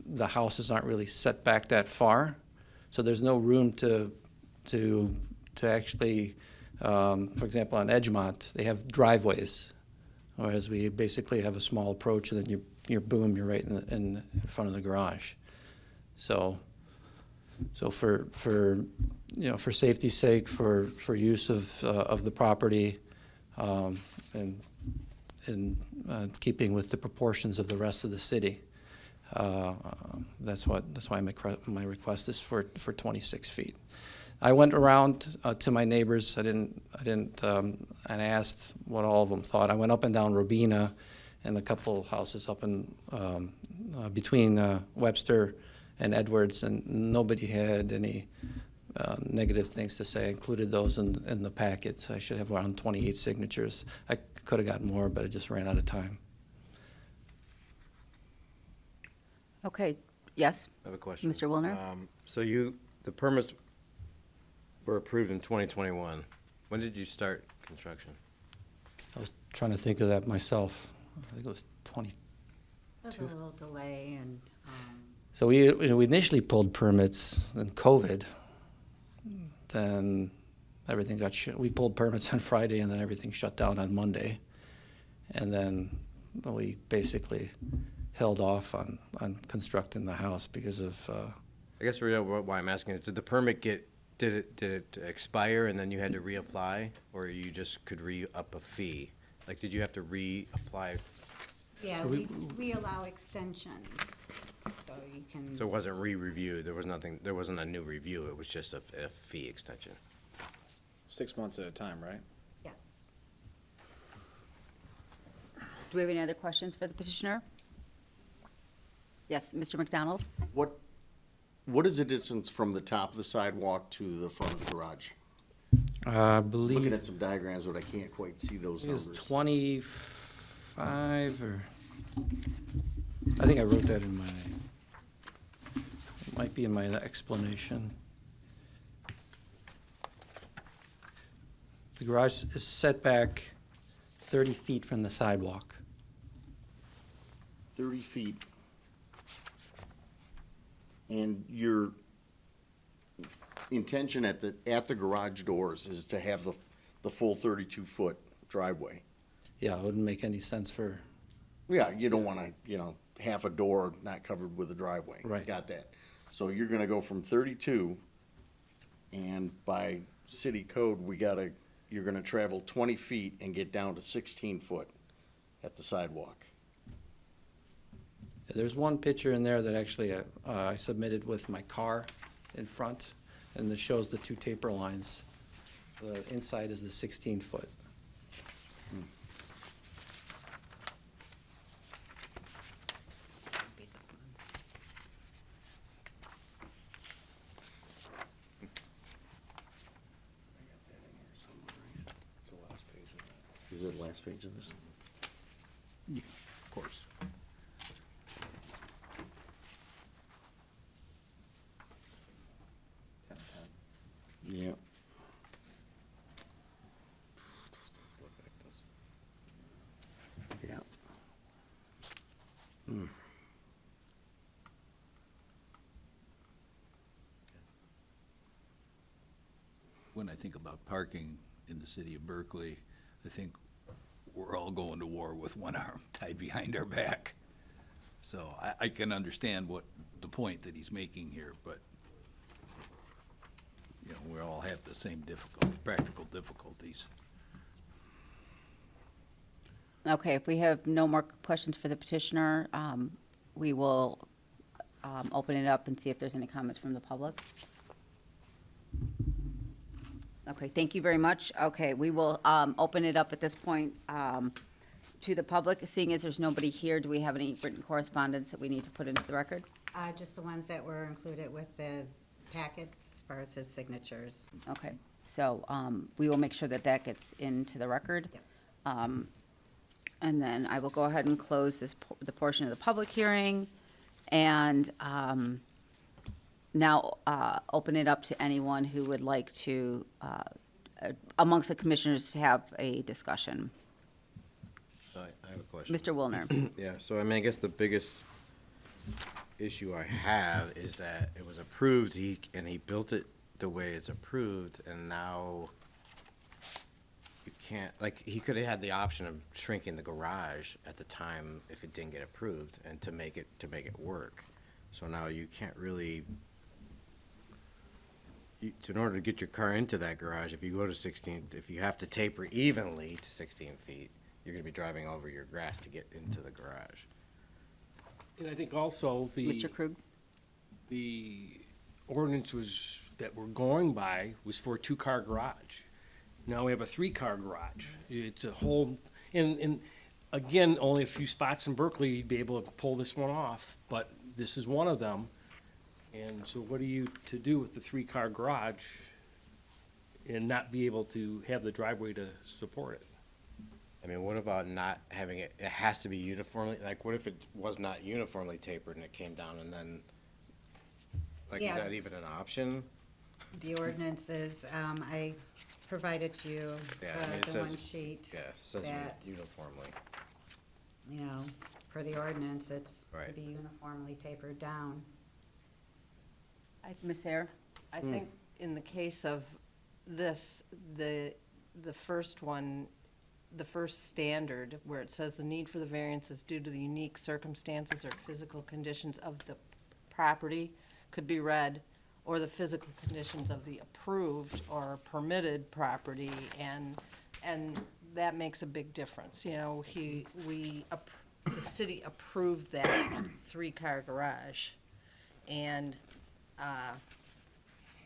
the houses aren't really set back that far. So there's no room to actually, for example, on Edgemont, they have driveways, whereas we basically have a small approach, and then you're right in front of the garage. So for safety's sake, for use of the property, and in keeping with the proportions of the rest of the city, that's why my request is for 26 feet. I went around to my neighbors. And I asked what all of them thought. I went up and down Robina, and a couple houses up in between Webster and Edwards, and nobody had any negative things to say. I included those in the packets. I should have around 28 signatures. I could have gotten more, but I just ran out of time. Okay, yes? I have a question. Mr. Wilner? So the permits were approved in 2021. When did you start construction? I was trying to think of that myself. I think it was 20. There's a little delay, and So we initially pulled permits in COVID. Then everything got we pulled permits on Friday, and then everything shut down on Monday. And then we basically held off on constructing the house because of. I guess why I'm asking is, did the permit did it expire and then you had to reapply, or you just could re-up a fee? Like, did you have to reapply? yeah, we allow extensions, so you can. So it wasn't re-reviewed. There wasn't a new review. It was just a fee extension. 6 months at a time, right? Yes. Do we have any other questions for the petitioner? Yes, Mr. McDonald? What is the distance from the top of the sidewalk to the front of the garage? I believe Looking at some diagrams, but I can't quite see those it was numbers. 25 or. I think I wrote that in it might be in my explanation. The garage is set back 30 feet from the sidewalk. 30 feet. And your intention at the garage doors is to have the full 32-foot driveway? Yeah, it wouldn't make any sense for. Yeah, you don't want to, half a door not covered with a driveway. Right. Got that. So you're gonna go from 32, and by city code, you're gonna travel 20 feet and get down to 16 foot at the sidewalk. There's one picture in there that actually I submitted with my car in front, and it shows the two taper lines. The inside is the 16 foot. last page of this? Yeah, of course. Yeah. Yeah. When I think about parking in the city of Berkeley, I think we're all going to war with one arm tied behind our back. So I can understand what the point that he's making here, but, you know, we all have the same practical difficulties. Okay, if we have no more questions for the petitioner, we will open it up and see if there's any comments from the public. Okay, thank you very much. Okay, we will open it up at this point to the public. Seeing as there's nobody here, do we have any written correspondence that we need to put into the record? Just the ones that were included with the packets as far as his signatures. Okay, so we will make sure that that gets into the record. Yep. And then I will go ahead and close this, the portion of the public hearing, and now open it up to anyone who would like to, amongst the commissioners, to have a discussion. I have a question. Mr. Wilner. Yeah, so I mean, I guess the biggest issue I have is that it was approved, and he built it the way it's approved, and now you can't, like, he could have had the option of shrinking the garage at the time if it didn't get approved, and to make it work. So now you can't really, in order to get your car into that garage, if you go to 16, if you have to taper evenly to 16 feet, you're gonna be driving over your grass to get into the garage. And I think also Mr. Krug? the ordinance that we're going by was for a two-car garage. Now we have a three-car garage. It's a whole, and again, only a few spots in Berkeley you'd be able to pull this one off, but this is one of them. And so what are you to do with the three-car garage and not be able to have the driveway to support it? I mean, what about not having it, it has to be uniformly, like, what if it was not uniformly tapered and it came down and then, like, is Yeah. that even an option? The ordinances, I provided you Yeah, I mean, it the says- one sheet. Yeah, it says that, uniformly. you know, per the ordinance, it's to Right. be uniformly tapered down. Ms. Hare? I think in the case of this, the first one, the first standard, where it says the need for the variance is due to the unique circumstances or physical conditions of the property, could be read, or the physical conditions of the approved or permitted property, and that makes a big difference. You know, the city approved that three-car garage, and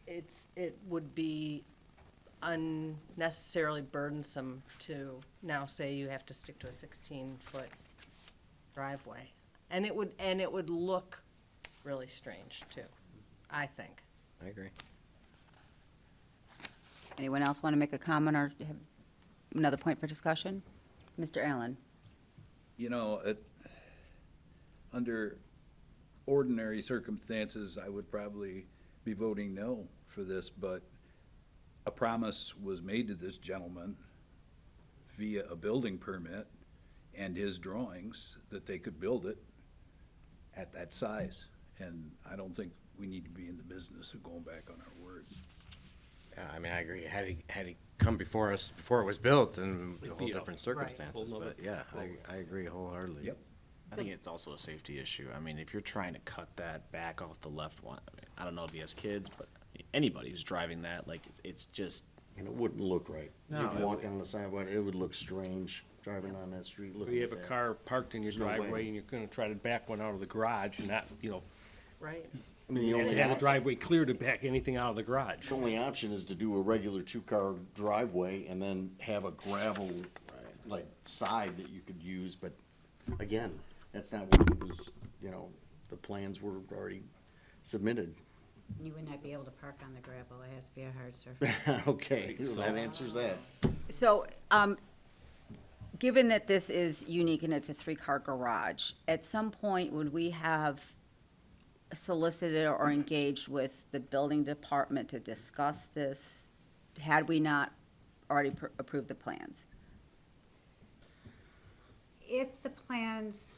it would be unnecessarily burdensome to now say you have to stick to a 16-foot driveway. And it would look really strange, too, I think. I agree. Anyone else want to make a comment or have another point for discussion? Mr. Allen? You know, under ordinary circumstances, I would probably be voting no for this, but a promise was made to this gentleman via a building permit and his drawings that they could build it at that size. And I don't think we need to be in the business of going back on our word. Yeah, I mean, I agree. Had he come before us, before it was built, and a It'd whole be a- different Whole circumstances, nother- but yeah, I agree wholeheartedly. Yep. I think it's also a safety issue. I mean, if you're trying to cut that back off the left one, I mean, I don't know if he has kids, but anybody who's driving that, like, it's just, And it wouldn't look right. No, You'd it walk would- on the sidewalk, it would look strange driving on that street, looking You at have a that. car parked in your There's no way. driveway and you're gonna try to back one out of the garage and not, you know, Right. I mean, the you have only to have the option, driveway clear to back anything out of the garage. the only option is to do a regular two-car driveway and then have a gravel, like, side that you could use, but again, that's not what it was, you know, the plans were already submitted. You would not be able to park on the gravel, it has to be a hard surface. Okay, that answers that. So, given that this is unique and it's a three-car garage, at some point, would we have solicited or engaged with the building department to discuss this, had we not already approved the plans? If the plans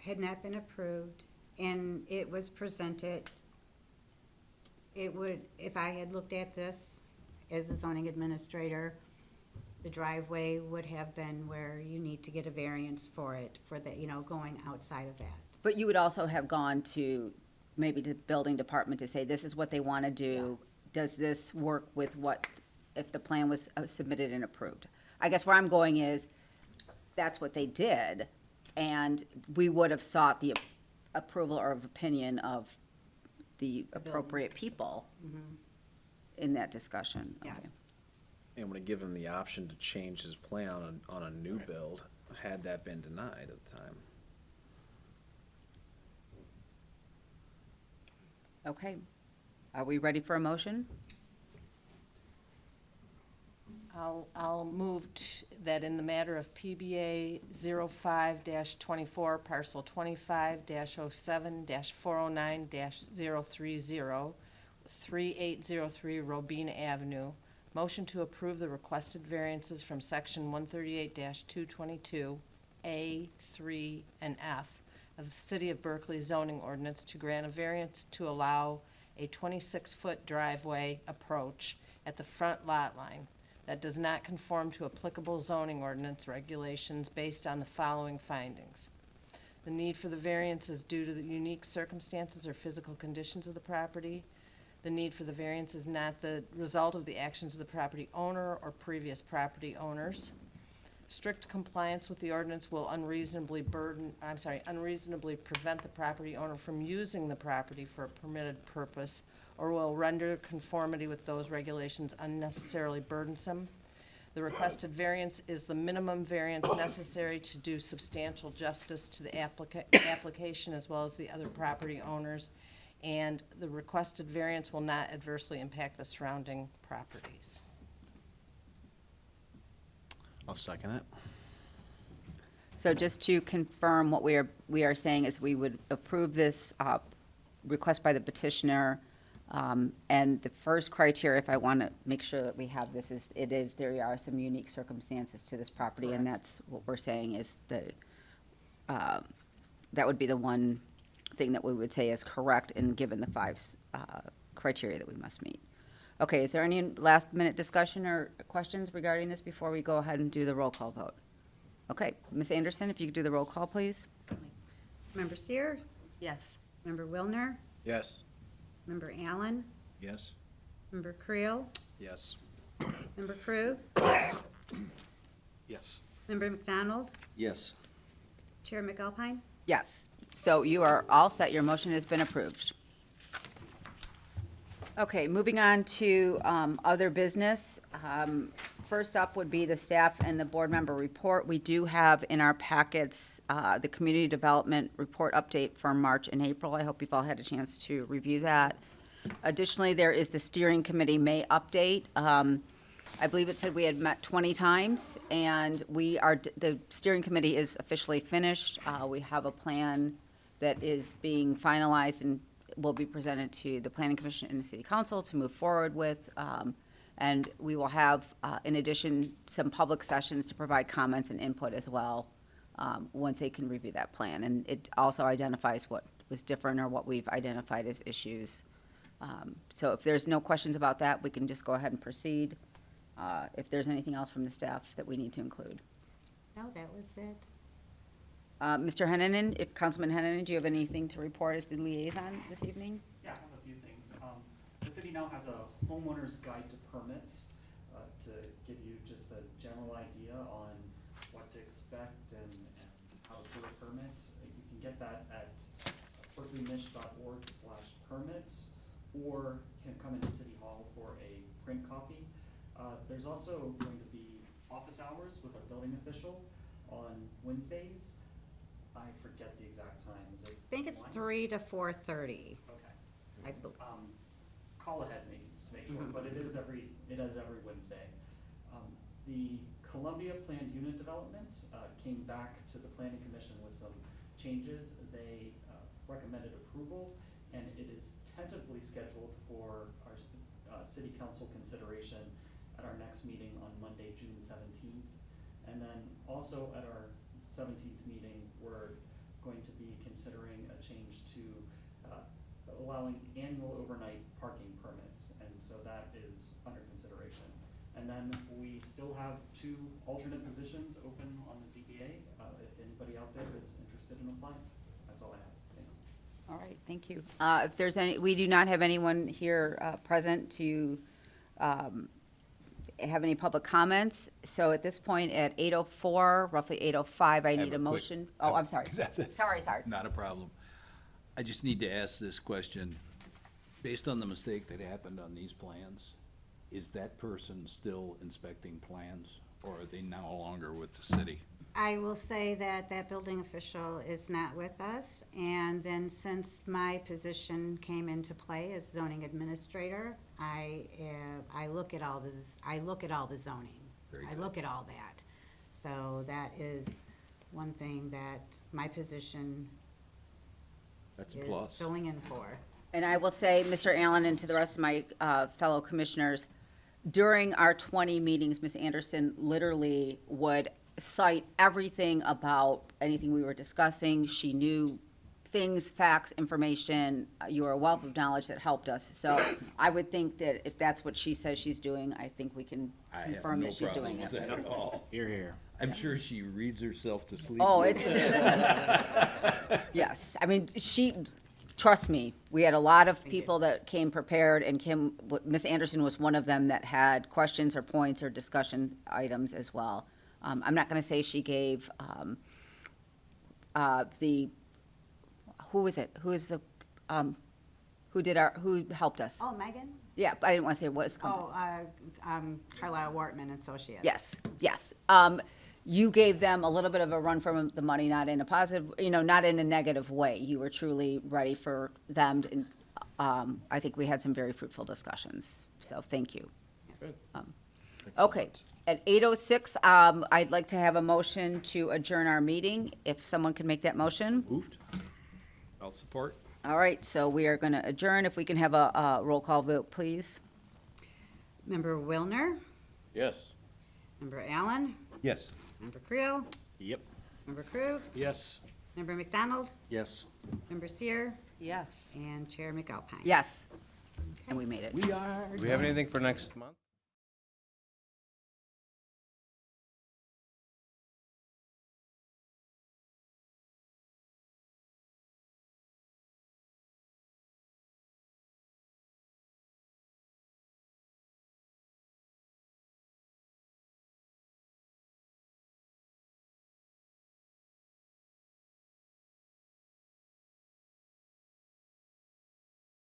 had not been approved and it was presented, it would, if I had looked at this as a zoning administrator, the driveway would have been where you need to get a variance for it, for the, going outside of that. But you would also have gone to, maybe to the building department to say, this is what they want to do. Yes. Does this work with what, if the plan was submitted and approved? I guess where I'm going is, that's what they did, and we would have sought the approval or of opinion of the appropriate people in that discussion. Yeah. Okay. And would have given him the option to change his plan on a new build, had that been denied at the time. Okay. Are we ready for a motion? I'll move that in the matter of PBA 05-24, parcel 25-07-409-030, 3803 Robina Avenue, motion to approve the requested variances from section 138-222, A, 3, and F of the City of Berkeley zoning ordinance to grant a variance to allow a 26-foot driveway approach at the front lot line that does not conform to applicable zoning ordinance regulations based on the following findings. The need for the variance is due to the unique circumstances or physical conditions of the property. The need for the variance is not the result of the actions of the property owner or previous property owners. Strict compliance with the ordinance will unreasonably prevent the property owner from using the property for a permitted purpose or will render conformity with those regulations unnecessarily burdensome. The requested variance is the minimum variance necessary to do substantial justice to the application as well as the other property owners, and the requested variance will not adversely impact the surrounding properties. I'll second it. So just to confirm, what we are saying is we would approve this request by the petitioner. And the first criteria, if I want to make sure that we have this, there are some unique circumstances to this property, and that's what we're saying is that would be the one thing that we would say is correct and given the 5 criteria that we must meet. Okay, is there any last-minute discussion or questions regarding this before we go ahead and do the roll call vote? Okay, Ms. Anderson, if you could do the roll call, please. Member Seer? Yes. Member Wilner? Yes. Member Allen? Yes? Member Creel? Yes. Member Krug? Yes. Member McDonald? Yes. Chair McAlpine? Yes, so you are all set. Your motion has been approved. Okay, moving on to other business. First up would be the staff and the board member report. We do have in our packets the community development report update for March and April. I hope you've all had a chance to review that. Additionally, there is the steering committee May update. I believe it said we had met 20 times, and the steering committee is officially finished. We have a plan that is being finalized and will be presented to the Planning Commission and the City Council to move forward with. And we will have, in addition, some public sessions to provide comments and input as well, once they can review that plan. And it also identifies what was different or what we've identified as issues. So if there's no questions about that, we can just go ahead and proceed. If there's anything else from the staff that we need to include. No, that was it. Mr. Hennanen, if Councilman Hennanen, do you have anything to report as the liaison this evening? Yeah, I have a few things. The city now has a homeowner's guide to permits, to give you just a general idea on what to expect and how to do a permit. You can get that at berkeleymish.org/permits, or can come into City Hall for a print copy. There's also going to be office hours with our building official on Wednesdays. I forget the exact time. Is it? I think it's 1? 3 to 4:30. Okay. I bel- Call ahead maybe to make sure, but it is every Wednesday. The Columbia Planned Unit Development came back to the Planning Commission with some changes. They recommended approval, and it is tentatively scheduled for our city council consideration at our next meeting on Monday, June 17th. And then also at our 17th meeting, we're going to be considering a change to allowing annual overnight parking permits, and so that is under consideration. And then we still have 2 alternate positions open on the ZBA, if anybody out there is interested in applying. That's all I have, thanks. All right, thank you. If there's any, we do not have anyone here present to have any public comments. So at this point, at 8:04, roughly 8:05, I need have a quick- motion. Oh, I'm sorry. That's Sorry. Not a problem. I just need to ask this question. Based on the mistake that happened on these plans, is that person still inspecting plans, or are they no longer with the city? I will say that that building official is not with us, and then since my position came into play as zoning administrator, I look at all this, I look at all the zoning. Very I good. look at all that. So that is one thing that my position That's a is plus. filling in for. And I will say, Mr. Allen, and to the rest of my fellow commissioners, during our 20 meetings, Ms. Anderson literally would cite everything about anything we were discussing. She knew things, facts, information. You were a wealth of knowledge that helped us. So I would think that if that's what she says she's doing, I think we can I have confirm no that she's problem doing with it. that at all. Here, here. I'm sure she reads herself to sleep. Oh, it's, yes, I mean, trust me, we had a lot of people that came prepared, and Ms. Anderson was one of them that had questions or points or discussion items as well. I'm not gonna say she gave, who is it? Who is the, who helped us? Oh, Megan? Yeah, but I didn't wanna say what is the company. Oh, Carlisle Wortman Associates. Yes. You gave them a little bit of a run for the money, not in a positive, not in a negative way. You were truly ready for them, and I think we had some very fruitful discussions, so thank you. Okay, at 8:06, I'd like to have a motion to adjourn our meeting, if someone can make that motion. Moved. I'll support. All right, so we are going to adjourn. If we can have a roll call vote, please. Member Wilner, Yes. Member Allen, Yes. Member Creel, Yep. Member Krug, Yes. Member McDonald, Yes. Member Seer, Yes. and Chair McAlpine. Yes, and we made it. We are. Do we have anything for next month?